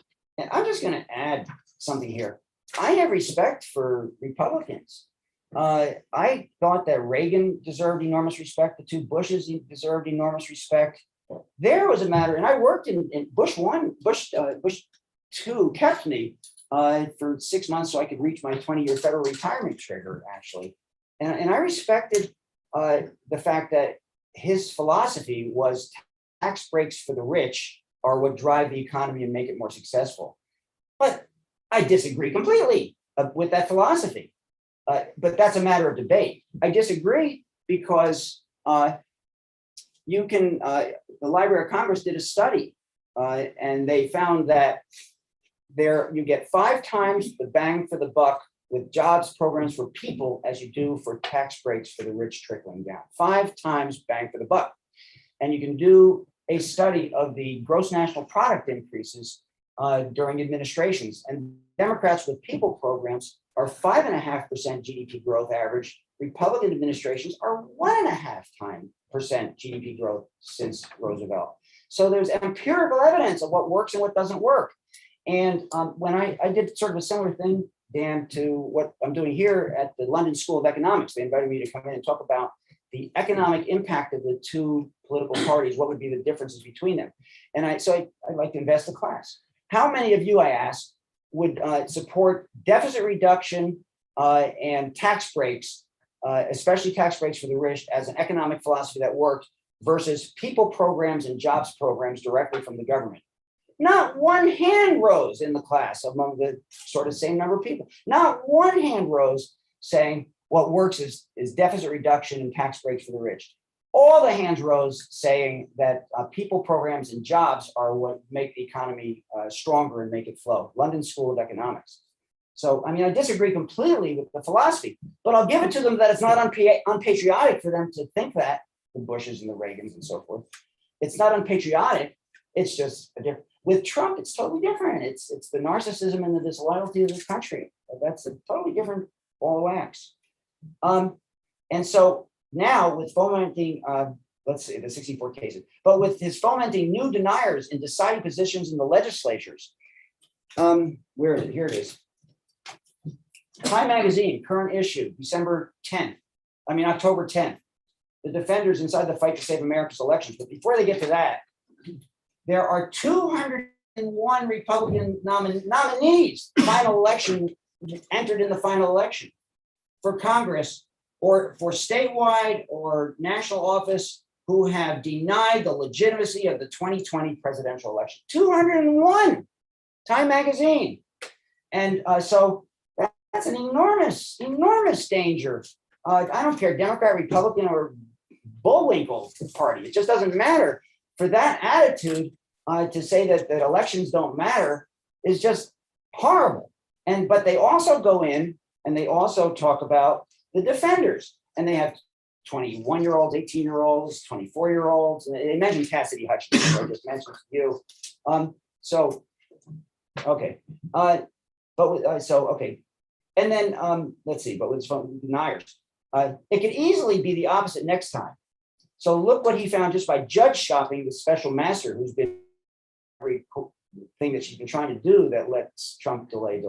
I'm just going to add something here. I have respect for Republicans. I thought that Reagan deserved enormous respect. The two Bushes deserved enormous respect. There was a matter, and I worked in Bush 1, Bush 2 kept me for 6 months so I could reach my 20-year federal retirement trigger, actually. And I respected the fact that his philosophy was tax breaks for the rich are what drive the economy and make it more successful. But I disagree completely with that philosophy. But that's a matter of debate. I disagree because you can, the Library of Congress did a study and they found that you get 5 times the bang for the buck with jobs programs for people as you do for tax breaks for the rich trickling down. 5 times bang for the buck. And you can do a study of the gross national product increases during administrations. And Democrats with people programs are 5.5% GDP growth average. Republican administrations are 1.5% GDP growth since Roosevelt. So there's empirical evidence of what works and what doesn't work. And when I did sort of a similar thing, Dan, to what I'm doing here at the London School of Economics, they invited me to come in and talk about the economic impact of the two political parties, what would be the differences between them. And I'd like to invest the class. How many of you, I asked, would support deficit reduction and tax breaks, especially tax breaks for the rich, as an economic philosophy that worked versus people programs and jobs programs directly from the government? Not one hand rose in the class among the sort of same number of people. Not one hand rose saying what works is deficit reduction and tax breaks for the rich. All the hands rose saying that people programs and jobs are what make the economy stronger and make it flow. London School of Economics. So, I mean, I disagree completely with the philosophy, but I'll give it to them that it's not unpatriotic for them to think that, the Bushes and the Reagans and so forth. It's not unpatriotic. It's just a different. With Trump, it's totally different. It's the narcissism and the disloyalty of this country. That's a totally different ball of wax. And so now with fomenting, let's say the 64 cases, but with his fomenting new deniers in deciding positions in the legislatures. Where is it? Here it is. Time Magazine, current issue, October 10th. The defenders inside the fight to save America's elections. But before they get to that, there are 201 Republican nominees, final election, entered in the final election for Congress or for statewide or national office who have denied the legitimacy of the 2020 presidential election. 201, Time Magazine. And so that's an enormous, enormous danger. I don't care, Democrat, Republican, or Bullwinkle party. It just doesn't matter. For that attitude, to say that elections don't matter is just horrible. But they also go in and they also talk about the defenders, and they have 21-year-olds, 18-year-olds, 24-year-olds. And they mentioned Cassidy Hutchinson, I just mentioned to you. Okay. Okay. And then let's see, but with deniers, it could easily be the opposite next time. So look what he found just by judge shopping the special master who's been every thing that she's been trying to do that lets Trump delay.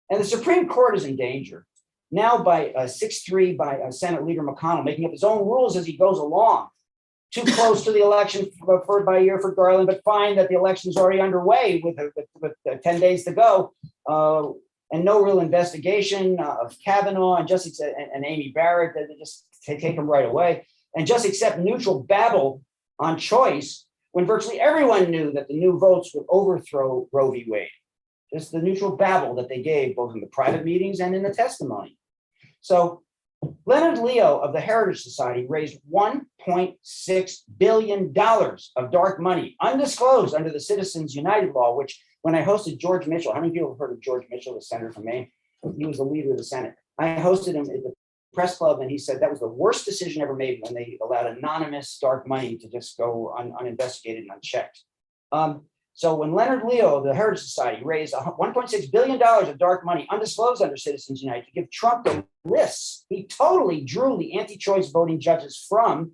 And the Supreme Court is in danger. Now by 6-3 by Senate Leader McConnell, making up his own rules as he goes along. Too close to the election by a year for Garland, but fine that the election is already underway with 10 days to go. And no real investigation of Kavanaugh and just and Amy Barrett, that just take them right away, and just accept neutral babble on choice when virtually everyone knew that the new votes would overthrow Roe v. Wade. Just the neutral babble that they gave both in the private meetings and in the testimony. So Leonard Leo of the Heritage Society raised $1.6 billion of dark money, undisclosed under the Citizens United law, which when I hosted George Mitchell, how many people have heard of George Mitchell, the senator from Maine? He was the leader of the Senate. I hosted him at the press club, and he said that was the worst decision ever made when they allowed anonymous dark money to just go uninvestigated and unchecked. So when Leonard Leo of the Heritage Society raised $1.6 billion of dark money undisclosed under Citizens United to give Trump the lists, he totally drew the anti-choice voting judges from,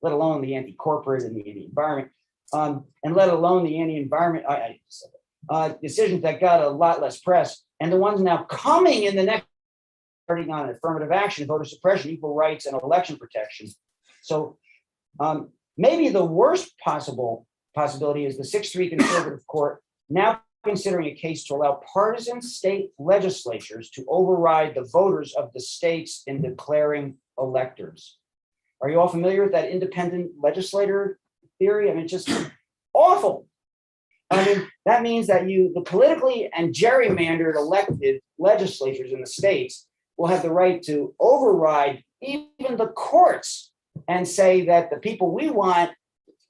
let alone the anti-corporate and the anti-environment, and let alone the anti-environment decisions that got a lot less press and the ones now coming in the next starting on affirmative action, voter suppression, equal rights, and election protection. So maybe the worst possibility is the 6-3 conservative court now considering a case to allow partisan state legislatures to override the voters of the states in declaring electors. Are you all familiar with that independent legislator theory? I mean, just awful. I mean, that means that the politically and gerrymandered elected legislatures in the states will have the right to override even the courts and say that the people we want,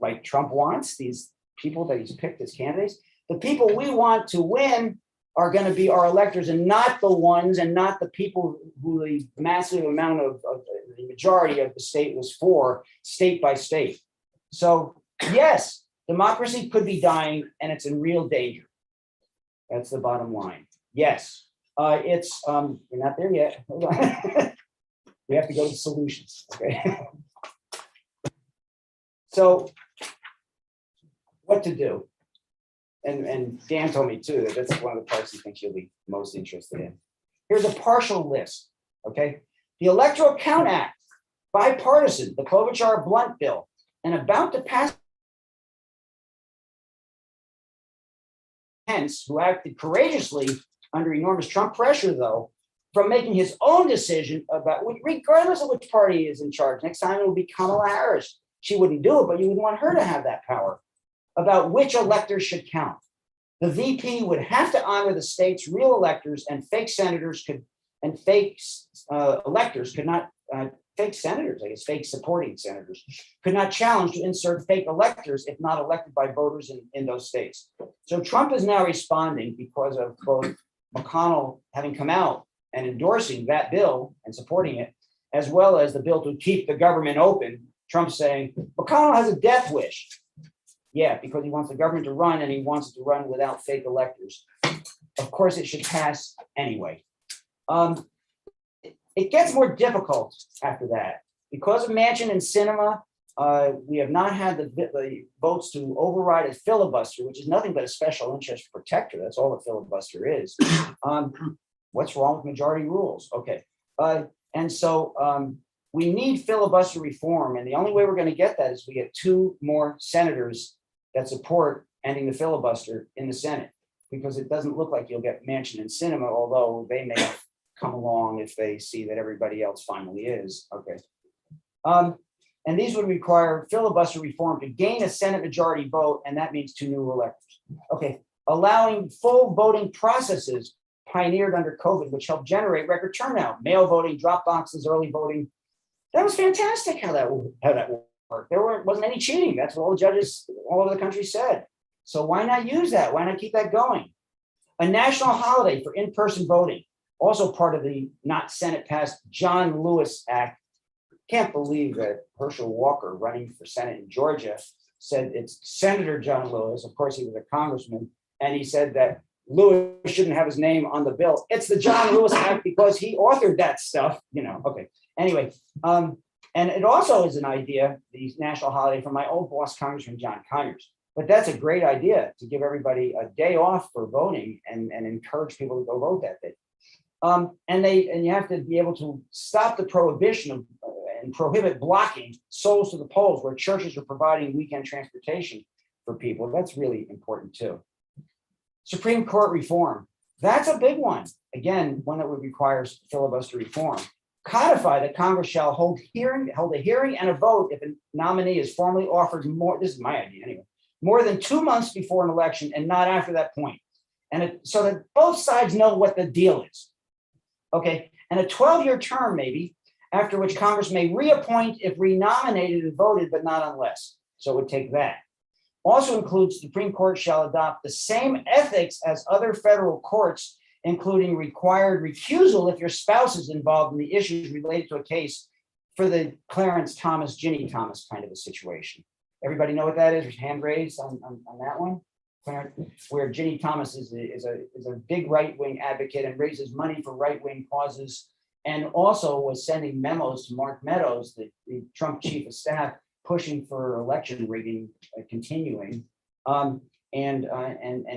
like Trump wants, these people that he's picked as candidates, the people we want to win are going to be our electors and not the ones and not the people who the massive amount of the majority of the state was for, state by state. So yes, democracy could be dying and it's in real danger. That's the bottom line. Yes, we're not there yet. Hold on. We have to go to solutions. Okay. So what to do? And Dan told me too that that's one of the parts he thinks you'll be most interested in. Here's a partial list. Okay. The Electoral Count Act, bipartisan, the Klobuchar-Blunt bill, and about to pass. Pence, who acted courageously under enormous Trump pressure, though, from making his own decision about, regardless of which party is in charge. Next time it will be Kamala Harris. She wouldn't do it, but you would want her to have that power about which electors should count. The VP would have to honor the state's real electors, and fake senators could, and fake electors could not, fake senators, I guess, fake supporting senators, could not challenge to insert fake electors if not elected by voters in those states. So Trump is now responding because of both McConnell having come out and endorsing that bill and supporting it, as well as the bill to keep the government open. Trump saying, McConnell has a death wish. Yeah, because he wants the government to run and he wants it to run without fake electors. Of course, it should pass anyway. It gets more difficult after that. Because of Manchin and Sinema, we have not had the votes to override a filibuster, which is nothing but a special interest protector. That's all a filibuster is. What's wrong with majority rules? Okay. And so we need filibuster reform. And the only way we're going to get that is we get 2 more senators that support ending the filibuster in the Senate, because it doesn't look like you'll get Manchin and Sinema, although they may come along if they see that everybody else finally is. Okay. And these would require filibuster reform to gain a Senate majority vote, and that means 2 new electors. Okay. Allowing full voting processes pioneered under COVID, which helped generate record turnout, mail voting, drop boxes, early voting. That was fantastic how that worked. There wasn't any cheating. That's what all the judges all over the country said. So why not use that? Why not keep that going? A national holiday for in-person voting, also part of the not Senate passed John Lewis Act. Can't believe that Herschel Walker, running for Senate in Georgia, said it's Senator John Lewis. Of course, he was a congressman, and he said that Lewis shouldn't have his name on the bill. It's the John Lewis Act because he authored that stuff, Okay. Anyway, and it also is an idea, the national holiday, from my old boss, Congressman John Conyers. But that's a great idea to give everybody a day off for voting and encourage people to go vote that day. And you have to be able to stop the prohibition of and prohibit blocking souls to the polls where churches are providing weekend transportation for people. That's really important too. Supreme Court reform. That's a big one. Again, one that would require filibuster reform. Codify that Congress shall hold a hearing and a vote if a nominee is formally offered this is my idea anyway, more than 2 months before an election and not after that point. And so that both sides know what the deal is. Okay, and a 12-year term maybe, after which Congress may reappoint if renominated and voted, but not unless. So it would take that. Also includes the Supreme Court shall adopt the same ethics as other federal courts, including required recusal if your spouse is involved in the issues related to a case for the Clarence Thomas, Ginny Thomas kind of a situation. Everybody know what that is? Hand raised on that one? Where Ginny Thomas is a big right-wing advocate and raises money for right-wing causes, and also was sending memos to Mark Meadows, the Trump chief of staff, pushing for election rigging continuing. And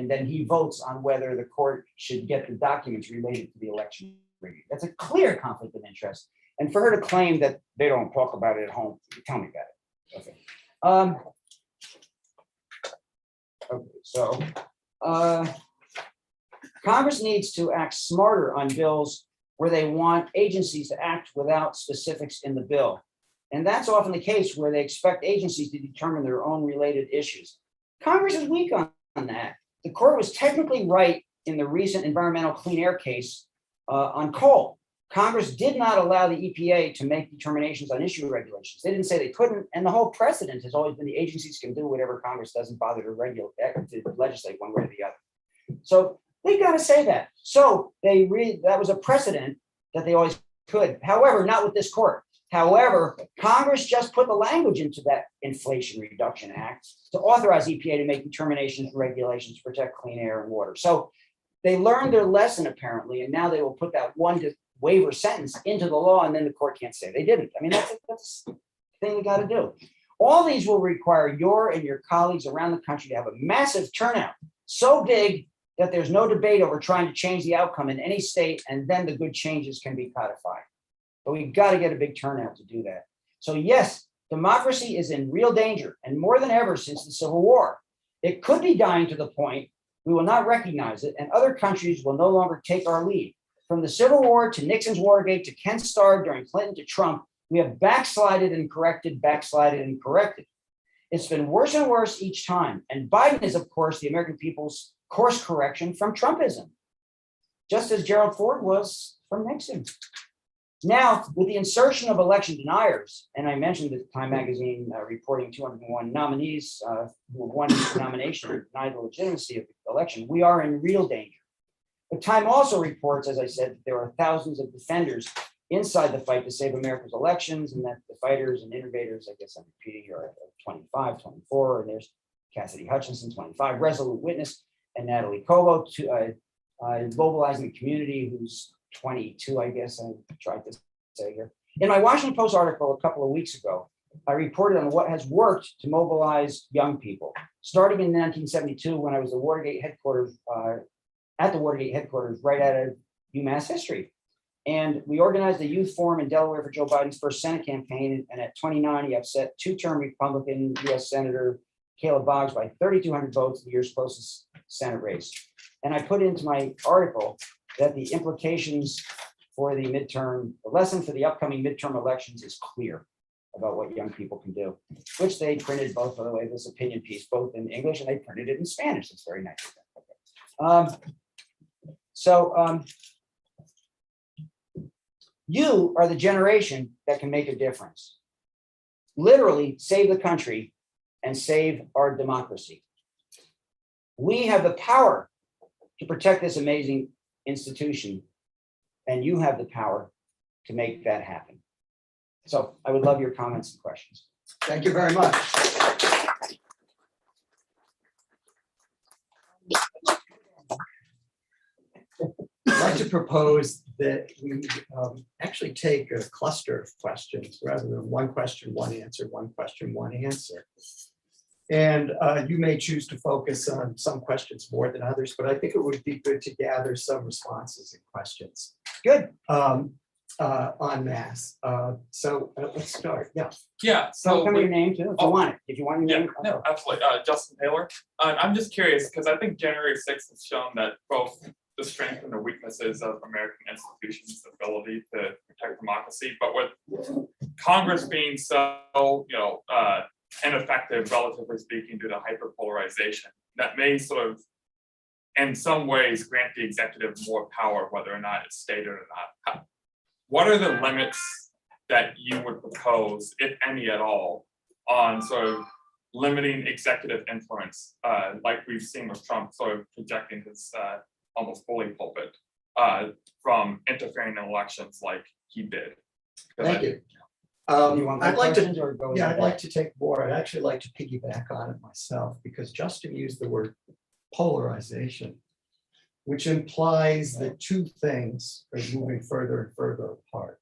then he votes on whether the court should get the documents related to the election rigging. That's a clear conflict of interest. And for her to claim that they don't talk about it at home, tell me about it. Okay. Okay, so Congress needs to act smarter on bills where they want agencies to act without specifics in the bill. And that's often the case where they expect agencies to determine their own related issues. Congress is weak on that. The court was technically right in the recent environmental clean air case on coal. Congress did not allow the EPA to make determinations on issue regulations. They didn't say they couldn't, and the whole precedent has always been the agencies can do whatever Congress doesn't bother to legislate one way or the other. So they got to say that. So that was a precedent that they always could. However, not with this court. However, Congress just put the language into that Inflation Reduction Act to authorize EPA to make determinations and regulations to protect clean air and water. So they learned their lesson apparently, and now they will put that one waiver sentence into the law, and then the court can't say they didn't. I mean, that's the thing we got to do. All these will require your and your colleagues around the country to have a massive turnout, so big that there's no debate over trying to change the outcome in any state, and then the good changes can be codified. But we've got to get a big turnout to do that. So yes, democracy is in real danger, and more than ever since the Civil War. It could be dying to the point we will not recognize it, and other countries will no longer take our lead. From the Civil War to Nixon's Watergate to Ken Starr during Clinton to Trump, we have backslided and corrected, backslided and corrected. It's been worse and worse each time. And Biden is, of course, the American people's course correction from Trumpism, just as Gerald Ford was from Nixon. Now, with the insertion of election deniers, and I mentioned the Time magazine reporting 201 nominees who won the nomination or denied the legitimacy of the election, we are in real danger. But Time also reports, as I said, that there are thousands of defenders inside the fight to save America's elections, and that the fighters and innovators, I guess I'm repeating here, are 25, 24, and there's Cassidy Hutchinson, 25, Resolute Witness, and Natalie Cobo, mobilizing the community, who's 22, I guess I tried to say here. In my Washington Post article a couple of weeks ago, I reported on what has worked to mobilize young people. Starting in 1972, when I was at the Watergate headquarters right out of UMass history. And we organized a youth forum in Delaware for Joe Biden's first Senate campaign. And at 29, he upset two-term Republican U.S. Senator Caleb Boggs by 3,200 votes in the year's closest Senate race. And I put into my article that the implications for the lesson for the upcoming midterm elections is clear about what young people can do, which they printed both, by the way, this opinion piece, both in English and they printed it in Spanish. It's very nice. You are the generation that can make a difference. Literally save the country and save our democracy. We have the power to protect this amazing institution, and you have the power to make that happen. So I would love your comments and questions. Thank you very much. I'd like to propose that we actually take a cluster of questions rather than one question, one answer, one question, one answer. And you may choose to focus on some questions more than others, but I think it would be good to gather some responses and questions. Good. En masse. So let's start. Yeah. Yeah. So tell me your name too, if you want it. If you want your Yeah, name. no, absolutely. Justin Taylor. I'm just curious because I think January 6th has shown that both the strength and the weaknesses of American institutions' ability to protect democracy, but with Congress being so, ineffective, relatively speaking, due to hyperpolarization, that may sort of, in some ways, grant the executive more power, whether or not it's stated or not. What are the limits that you would propose, if any at all, on sort of limiting executive influence, like we've seen with Trump sort of projecting his almost bully pulpit from interfering in elections like he did? Thank you. You want I'd like questions or go to, with I'd like to take more. I'd actually like to piggyback on it myself because Justin used the word polarization, which implies that two things are moving further and further apart.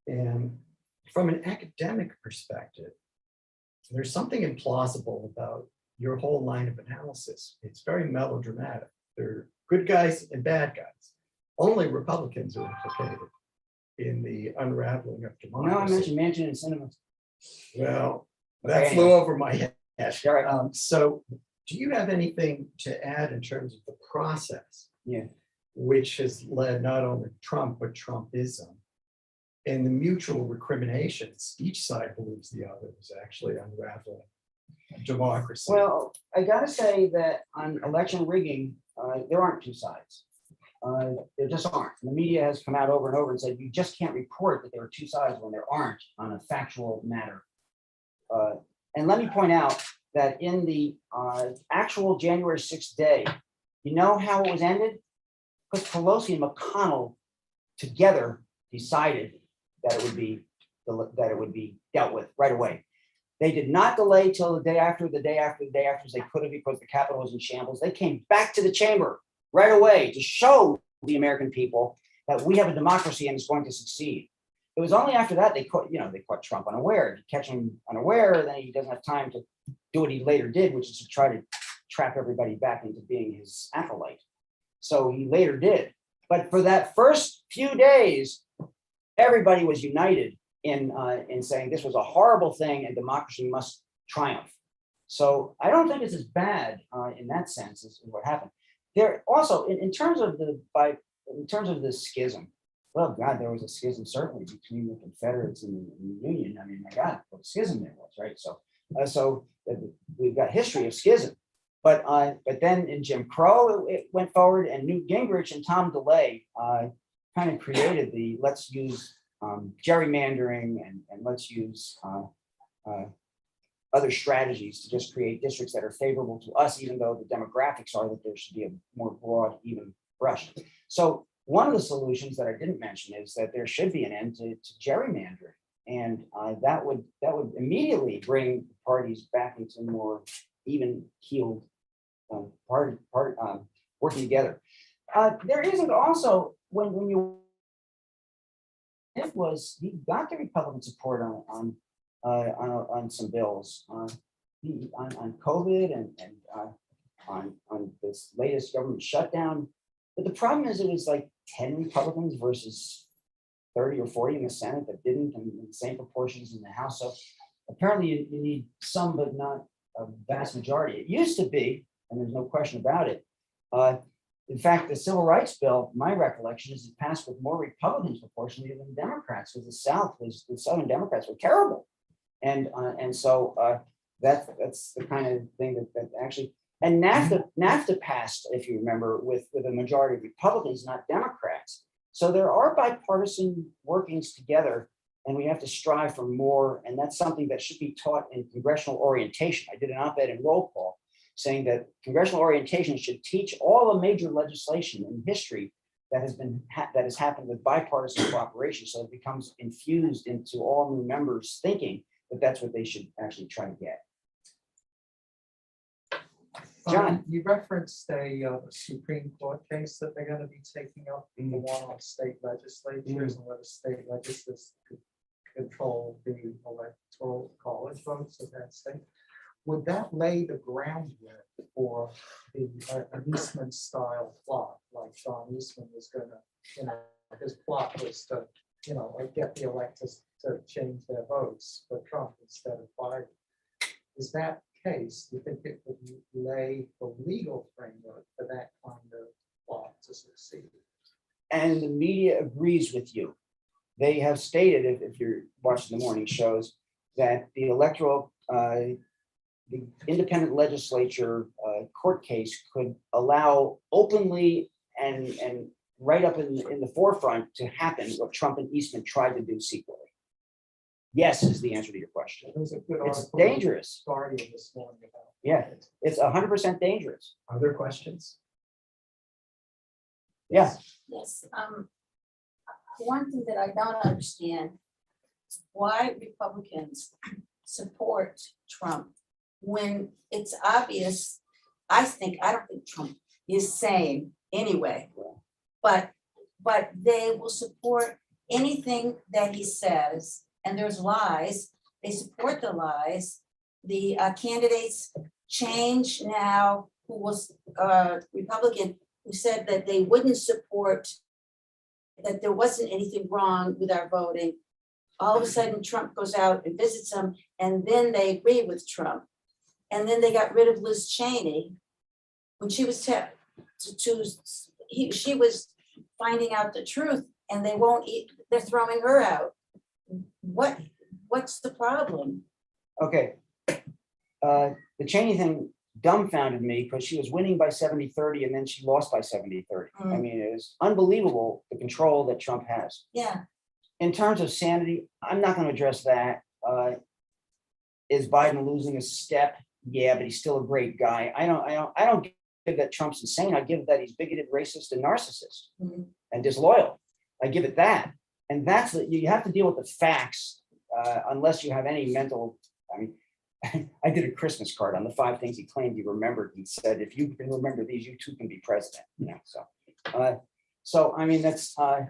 And from an academic perspective, there's something implausible about your whole line of analysis. It's very melodramatic. There are good guys and bad guys. Only Republicans are implicated in the unraveling of Well, now I democracy. mentioned Manchin and Sinema. Well, that Okay. flew over my head. All right. So do you have anything to add in terms of the process? Yeah. Which has led not only Trump, but Trumpism and the mutual recriminations each side believes the other is actually unraveling democracy. Well, I gotta say that on election rigging, there aren't two sides. There just aren't. The media has come out over and over and said, you just can't report that there are two sides when there aren't on a factual matter. And let me point out that in the actual January 6th day, you know how it was ended? Because Pelosi and McConnell together decided that it would be dealt with right away. They did not delay till the day after, as they could have, because the Capitol was in shambles. They came back to the chamber right away to show the American people that we have a democracy and it's going to succeed. It was only after that they caught Trump unaware. If you catch him unaware, then he doesn't have time to do what he later did, which is to try to trap everybody back into being his acolyte. So he later did. But for that first few days, everybody was united in saying this was a horrible thing and democracy must triumph. So I don't think it's as bad in that sense as what happened. There also, in terms of the schism, well, God, there was a schism certainly between the Confederates and the Union. I mean, my God, what a schism there was, right? So we've got history of schism. But then in Jim Crow, it went forward, and Newt Gingrich and Tom DeLay kind of created the let's use gerrymandering and let's use other strategies to just create districts that are favorable to us, even though the demographics are that there should be a more broad, even brush. So one of the solutions that I didn't mention is that there should be an end to gerrymandering, and that would immediately bring parties back into more even-keeled working together. There isn't also when you he got the Republican support on some bills on COVID and on this latest government shutdown. But the problem is it was like 10 Republicans versus 30 or 40 in the Senate that didn't, and the same proportions in the House. So apparently you need some, but not a vast majority. It used to be, and there's no question about it. In fact, the Civil Rights Bill, my recollection is it passed with more Republicans proportionally than Democrats, because the Southern Democrats were terrible. And so that's the kind of thing that actually, and NAFTA passed, if you remember, with a majority of Republicans, not Democrats. So there are bipartisan workings together, and we have to strive for more. And that's something that should be taught in congressional orientation. I did an op-ed in Roll Call saying that congressional orientation should teach all the major legislation in history that has happened with bipartisan cooperation, so it becomes infused into all new members' thinking that that's what they should actually try to get. John, you referenced a Supreme Court case that they're going to be taking up, the one on state legislatures and whether state legislatures could control the electoral college votes of that state. Would that lay the groundwork for the an Eastman style plot, like John Eastman was going to, his plot was to, get the electors to change their votes for Trump instead of Biden. Is that case, do you think it would lay the legal framework for that kind of plot to succeed? And the media agrees with you. They have stated, if you're watching the morning shows, that the electoral, the independent legislature court case could allow openly and right up in the forefront to happen what Trump and Eastman tried to do secretly. Yes, is the answer to your question. There's a good It's article dangerous. Guardian this morning about. Yeah, it's 100% dangerous. Other questions? Yeah. Yes, one thing that I don't understand, why Republicans support Trump when it's obvious. I don't think Trump is sane anyway, but they will support anything that he says, and there's lies. They support the lies. The candidates change now, who was Republican, who said that they wouldn't support, that there wasn't anything wrong with our voting. All of a sudden, Trump goes out and visits them, and then they agree with Trump. And then they got rid of Liz Cheney when she was she was finding out the truth, and they won't eat. They're throwing her out. What's the problem? Okay. The Cheney thing dumbfounded me because she was winning by 70-30 and then she lost by 70-30. I mean, it is unbelievable the control that Trump has. Yeah. In terms of sanity, I'm not going to address that. Is Biden losing a step? Yeah, but he's still a great guy. I don't give that Trump's insane. I give that he's bigoted, racist, and narcissist and disloyal. I give it that. And that's you have to deal with the facts unless you have any mental. I mean, I did a Christmas card on the 5 things he claimed he remembered. He said, if you can remember these, you too can be president. You know, so I mean, that's I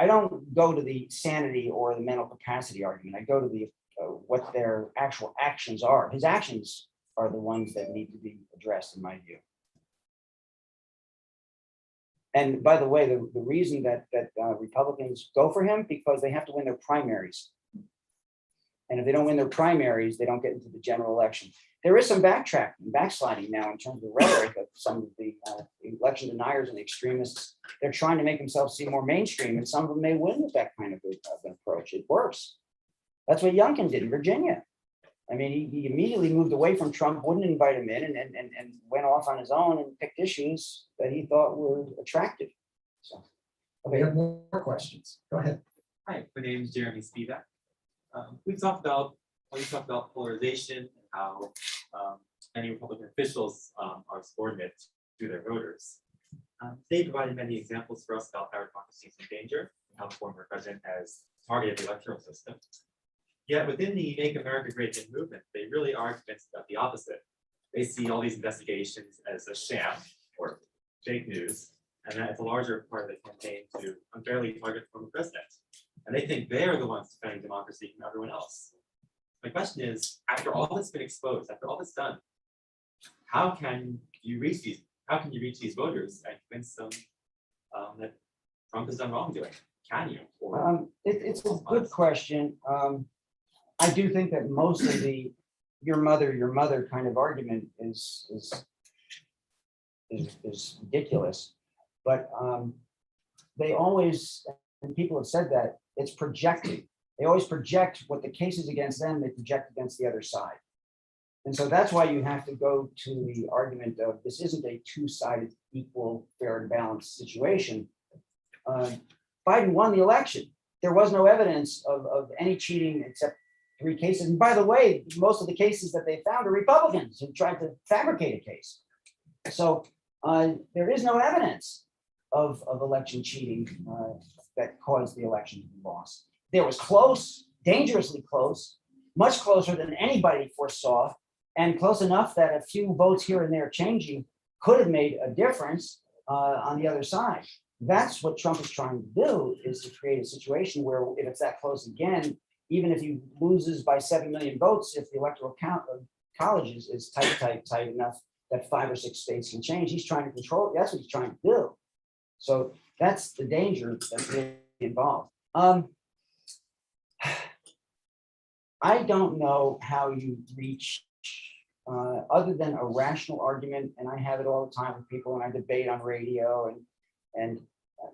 don't go to the sanity or the mental capacity argument. I go to the what their actual actions are. His actions are the ones that need to be addressed, in my view. And by the way, the reason that Republicans go for him, because they have to win their primaries. And if they don't win their primaries, they don't get into the general election. There is some backsliding now in terms of rhetoric of some of the election deniers and the extremists. They're trying to make themselves seem more mainstream, and some of them may win with that kind of an approach. It works. That's what Youngkin did in Virginia. I mean, he immediately moved away from Trump, wouldn't invite him in, and went off on his own and picked issues that he thought were attractive. So, We have more questions. Go ahead. Hi, my name is Jeremy Spivak. We talked about polarization and how many Republican officials are subordinate to their voters. They provided many examples for us about how democracy is in danger and how the former president has targeted the electoral system. Yet within the Make America Great Again movement, they really are convinced about the opposite. They see all these investigations as a sham or fake news, and that it's a larger part of the campaign to unfairly target the former president. And they think they're the ones defending democracy from everyone else. My question is, after all that's been exposed, after all that's done, how can you reach these voters and convince them that Trump has done wrongdoing? Can you? Or it's a good question. I do think that most of the your mother kind of argument is ridiculous, but they always, and people have said that, it's projecting. They always project what the case is against them, they project against the other side. And so that's why you have to go to the argument of this isn't a two-sided, equal, fair and balanced situation. Biden won the election. There was no evidence of any cheating except 3 cases. And by the way, most of the cases that they found are Republicans who tried to fabricate a case. So there is no evidence of election cheating that caused the election to be lost. There was close, dangerously close, much closer than anybody foresaw, and close enough that a few votes here and there changing could have made a difference on the other side. That's what Trump is trying to do, is to create a situation where if it's that close again, even if he loses by 7 million votes, if the electoral count of colleges is tight enough that 5 or 6 states can change, he's trying to control it. That's what he's trying to do. So that's the danger that's really involved. I don't know how you reach, other than a rational argument, and I have it all the time with people when I debate on radio, and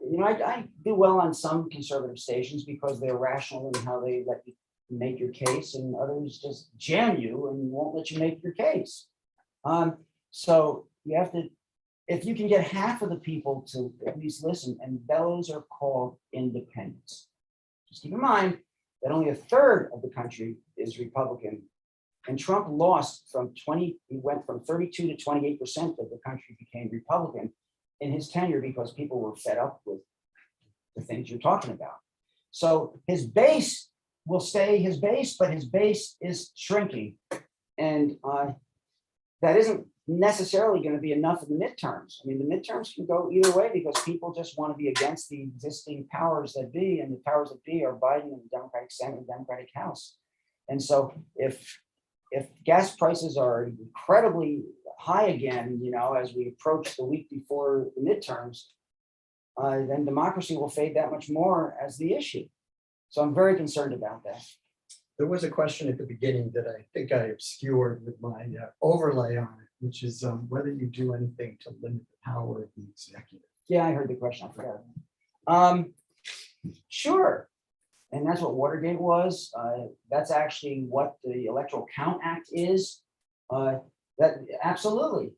you know, I do well on some conservative stations because they're rational in how they let you make your case, and others just jam you and won't let you make your case. So you have to, if you can get half of the people to at least listen, and those are called independents. Just keep in mind that only 1/3 of the country is Republican, and Trump lost from he went from 32 to 28% of the country became Republican in his tenure because people were fed up with the things you're talking about. So his base will stay his base, but his base is shrinking. And that isn't necessarily going to be enough in the midterms. I mean, the midterms can go either way because people just want to be against the existing powers that be, and the powers that be are Biden and the Democratic Senate and Democratic House. And so if if gas prices are incredibly high again, as we approach the week before the midterms, then democracy will fade that much more as the issue. So I'm very concerned about that. There was a question at the beginning that I think I obscured with my overlay on it, which is whether you do anything to limit the power of the executive. Yeah, I heard the question. I forgot. Sure. And that's what Watergate was. That's actually what the Electoral Count Act is. That absolutely.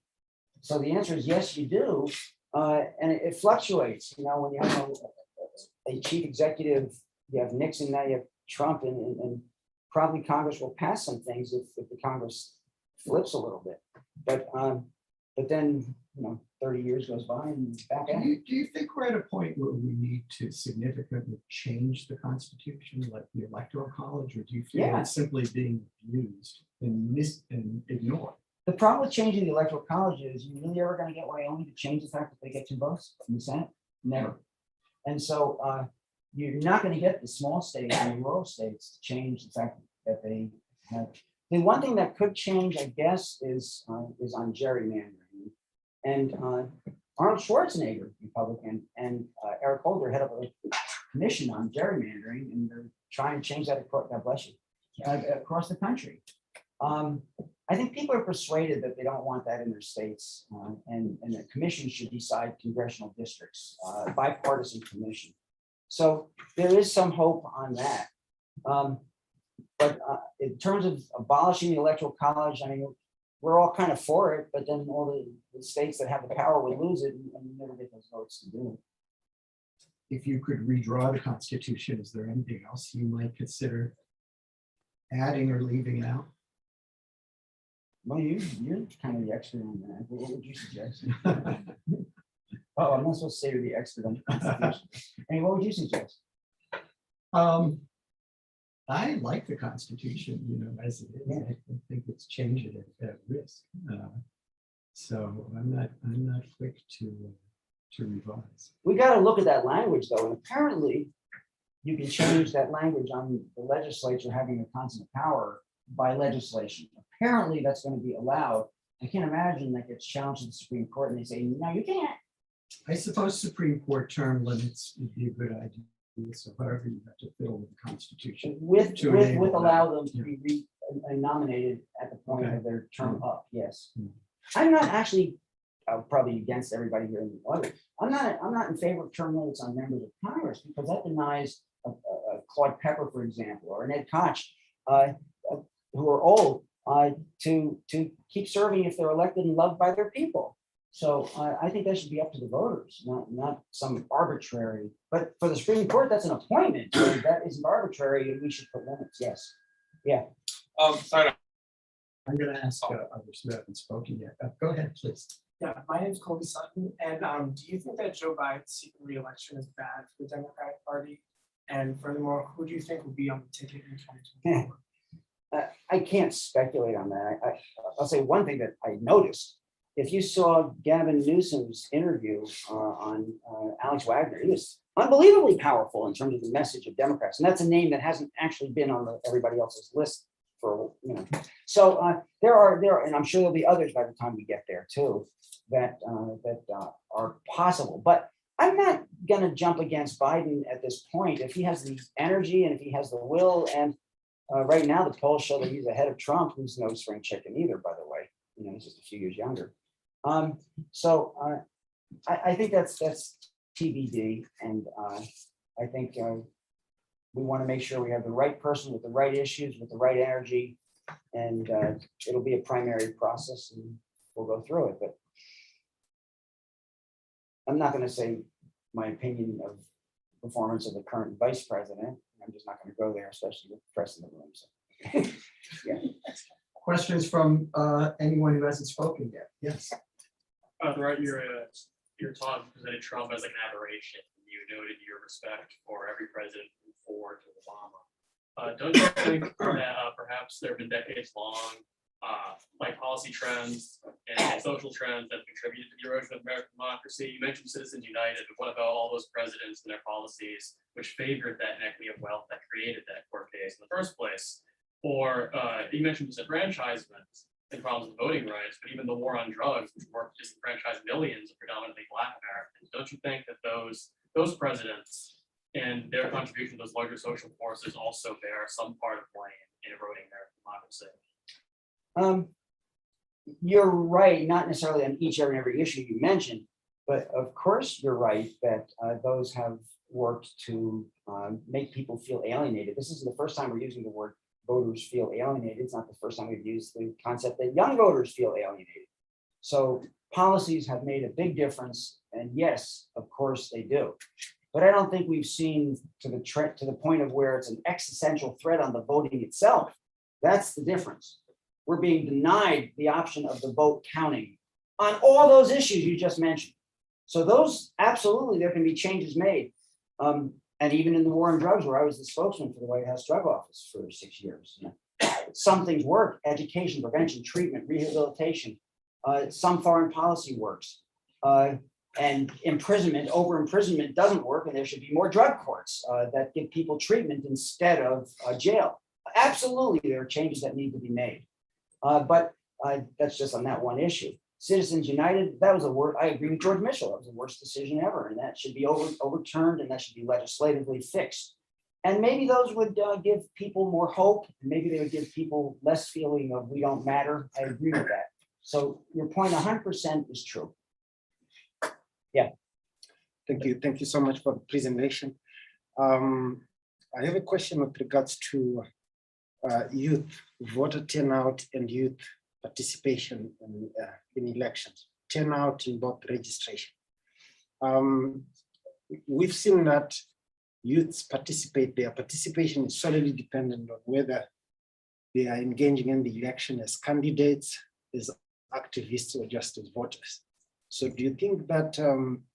So the answer is yes, you do. And it fluctuates. When you have a chief executive, you have Nixon, now you have Trump, and probably Congress will pass some things if the Congress flips a little bit. But then 30 years goes by and it's back at it. Do you think we're at a point where we need to significantly change the Constitution, like the Electoral College, or do you feel it's simply being abused and ignored? The problem with changing the Electoral College is you really ever going to get Wyoming to change the fact that they get 2 votes in the Senate? Never. And so you're not going to get the small states and the rural states to change the fact that they have. The one thing that could change, I guess, is on gerrymandering. And Arnold Schwarzenegger, Republican, and Eric Holder head up a commission on gerrymandering, and they're trying to change that across, God bless you, across the country. I think people are persuaded that they don't want that in their states, and the commission should decide congressional districts, bipartisan commission. So there is some hope on that. But in terms of abolishing the Electoral College, I mean, we're all kind of for it, but then all the states that have the power would lose it, and you never get those votes to do it. If you could redraw the Constitution, is there anything else you might consider adding or leaving out? Well, you're kind of the expert on that. What would you suggest? Oh, I'm not supposed to say you're the expert on the Constitution. Hey, what would you suggest? I like the Constitution, as it is. Yeah. I don't think it's changing at risk. So I'm not quick to revise. We got to look at that language, though, and apparently you can change that language on the legislature having a constant power by legislation. Apparently that's going to be allowed. I can't imagine that gets challenged to the Supreme Court and they say, no, you can't. I suppose Supreme Court term limits would be a good idea. So however you have to fiddle with the Constitution. With allow them to Yeah. be nominated at the point Okay. of their term up, yes. Hmm. I'm not actually, probably against everybody here in the audience. I'm not in favor of term limits on members of Congress because that denies Claude Pepper, for example, or Ned Koch, who are old, to keep serving if they're elected and loved by their people. So I think that should be up to the voters, not some arbitrary. But for the Supreme Court, that's an appointment. So that isn't arbitrary, and we should put limits. Yes. Yeah. Sorry. I'm going to ask others who haven't spoken yet. Go ahead, please. Yeah, my name is Colby Sutton, and do you think that Joe Biden's secret re-election is bad for the Democratic Party? And furthermore, who do you think will be on the ticket in 2024? I can't speculate on that. I'll say one thing that I noticed. If you saw Gavin Newsom's interview on Alex Wagner, he was unbelievably powerful in terms of the message of Democrats. And that's a name that hasn't actually been on everybody else's list for, So there are, and I'm sure there'll be others by the time we get there too, that are possible. But I'm not going to jump against Biden at this point. If he has the energy and if he has the will, and right now the polls show that he's ahead of Trump, who's no spring chicken either, by the way. He's just a few years younger. So I think that's TBD, and I think we want to make sure we have the right person with the right issues, with the right energy, and it'll be a primary process, and we'll go through it. But I'm not going to say my opinion of performance of the current vice president. I'm just not going to go there, especially with the press in the room. So. Yeah. Questions from anyone who hasn't spoken yet? Yes. Throughout your talk, presented Trump as like an aberration. You noted your respect for every president from Ford to Obama. Don't you think that perhaps there have been decades-long like policy trends and social trends that contributed to the erosion of American democracy? You mentioned Citizens United, but what about all those presidents and their policies which favored that inequity of wealth that created that court case in the first place? Or you mentioned disenfranchisement and problems with voting rights, but even the war on drugs, which worked to disenfranchise millions of predominantly Black Americans. Don't you think that those presidents and their contribution to those larger social forces also bear some part of blame in eroding their democracy? You're right, not necessarily on each and every issue you mentioned, but of course you're right that those have worked to make people feel alienated. This isn't the first time we're using the word voters feel alienated. It's not the first time we've used the concept that young voters feel alienated. So policies have made a big difference, and yes, of course they do. But I don't think we've seen to the point of where it's an existential threat on the voting itself. That's the difference. We're being denied the option of the vote counting on all those issues you just mentioned. So those, absolutely, there can be changes made. And even in the war on drugs, where I was the spokesman for the White House Drug Office for 6 years, some things work: education, prevention, treatment, rehabilitation. Some foreign policy works. And imprisonment, over imprisonment doesn't work, and there should be more drug courts that give people treatment instead of jail. Absolutely, there are changes that need to be made. But that's just on that one issue. Citizens United, that was I agree with George Mitchell, that was the worst decision ever, and that should be overturned, and that should be legislatively fixed. And maybe those would give people more hope, and maybe they would give people less feeling of we don't matter. I agree with that. So your point 100% is true. Yeah. Thank you. Thank you so much for the presentation. I have a question with regards to youth voter turnout and youth participation in elections, turnout in both registration. We've seen that youths participate, their participation is solely dependent on whether they are engaging in the election as candidates, as activists, or just as voters. So do you think that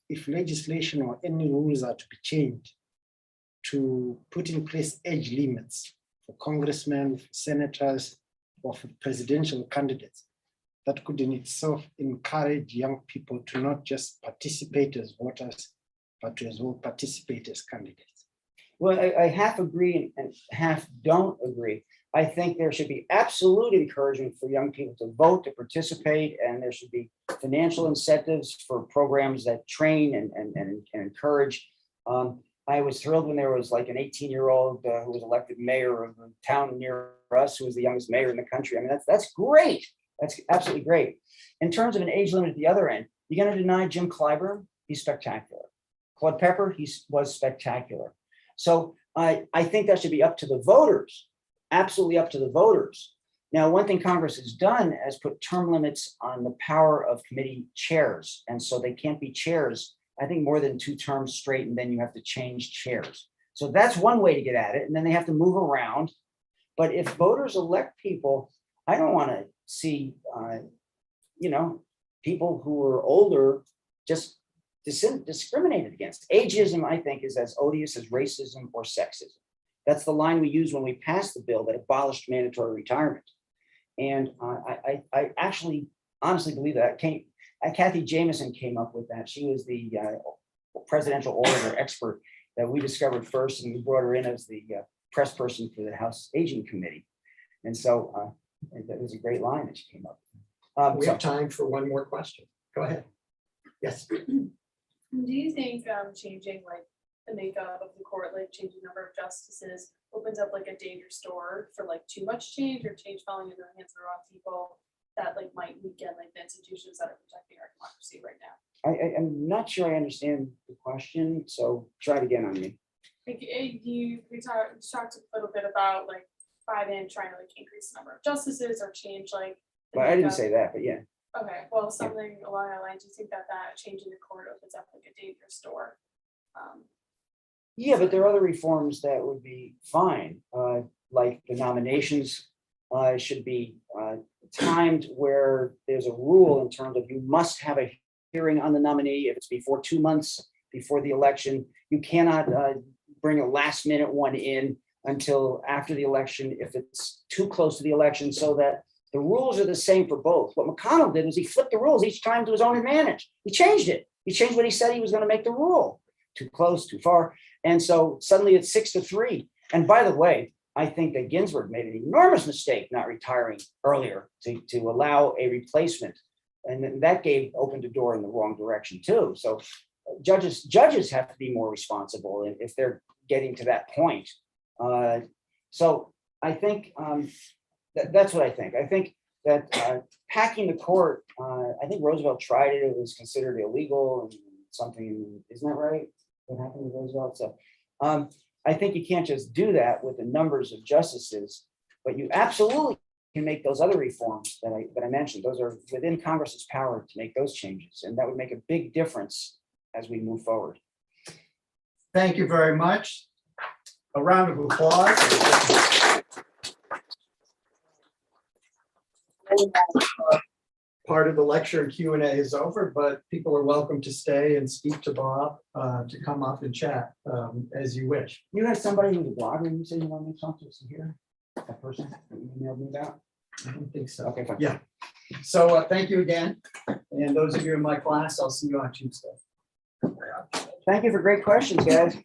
if legislation or any rules are to be changed to put in place age limits for congressmen, for senators, or for presidential candidates, that could in itself encourage young people to not just participate as voters, but to as well participate as candidates? Well, I half agree and half don't agree. I think there should be absolute encouragement for young people to vote, to participate, and there should be financial incentives for programs that train and encourage. I was thrilled when there was like an 18-year-old who was elected mayor of a town near us, who was the youngest mayor in the country. I mean, that's great. That's absolutely great. In terms of an age limit at the other end, you're going to deny Jim Clyburn? He's spectacular. Claude Pepper, he was spectacular. So I think that should be up to the voters, absolutely up to the voters. Now, one thing Congress has done is put term limits on the power of committee chairs. And so they can't be chairs, I think, more than 2 terms straight, and then you have to change chairs. So that's one way to get at it. And then they have to move around. But if voters elect people, I don't want to see, people who are older just discriminated against. Ageism, I think, is as odious as racism or sexism. That's the line we used when we passed the bill that abolished mandatory retirement. And I actually honestly believe that. Kathy Jameson came up with that. She was the presidential orator expert that we discovered first, and we brought her in as the press person for the House Aging Committee. And so that was a great line that she came up with. We have time for one more question. Go ahead. Yes. Do you think changing like the makeup of the court, like changing the number of justices, opens up like a dangerous door for like too much change or change falling into the hands of the wrong people that like might weaken like the institutions that are protecting our democracy right now? I'm not sure I understand the question, so try it again on me. Like, we talked a little bit about like Biden trying to like increase the number of justices or change like. Well, I didn't say that, but yeah. Okay, well, something along that line. Do you think that changing the court opens up like a dangerous door? Yeah, but there are other reforms that would be fine, like the nominations should be timed where there's a rule in terms of you must have a hearing on the nominee if it's before 2 months before the election. You cannot bring a last minute one in until after the election if it's too close to the election, so that the rules are the same for both. What McConnell did was he flipped the rules each time to his own advantage. He changed it. He changed what he said he was going to make the rule. Too close, too far. And so suddenly it's 6-3. And by the way, I think that Ginsburg made an enormous mistake not retiring earlier to allow a replacement. And then that opened the door in the wrong direction too. So judges have to be more responsible if they're getting to that point. So I think that's what I think. I think that packing the court, I think Roosevelt tried it. It was considered illegal and something, isn't that right? What happened with Roosevelt? So I think you can't just do that with the numbers of justices, but you absolutely can make those other reforms that I mentioned. Those are within Congress's power to make those changes, and that would make a big difference as we move forward. Thank you very much. A round of applause. Part of the lecture and Q&A is over, but people are welcome to stay and speak to Bob, to come up and chat as you wish. You had somebody in the blog and you said you wanted to talk to us here? That person that you emailed me about? I don't think so. Okay, fine. Yeah. So thank you again. And those of you in my class, I'll see you on Tuesday. Thank you for great questions, guys.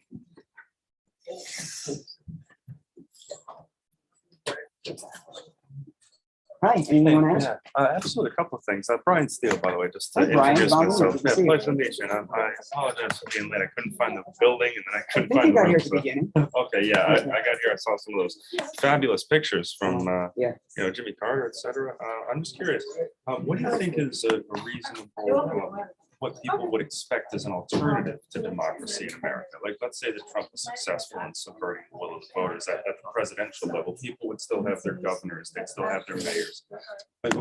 Hi, anyone want to ask? Absolutely, a couple of things. Brian Steele, by the way, just to Hi, Brian. introduce Bob, myself. good to Yeah, see you. pleasure to meet you. And I apologize for being late. I couldn't find the building and then I I couldn't think you find the got here room. at the beginning. Okay, yeah, I got here. I saw some of those fabulous pictures from, Yeah. you know, Jimmy Carter, et cetera. I'm just curious, what do you think is a reasonable, what people would expect as an alternative to democracy in America? Like, let's say that Trump is successful in subverting the will of the voters at the presidential level, people would still have their governors, they'd still have their mayors. Like,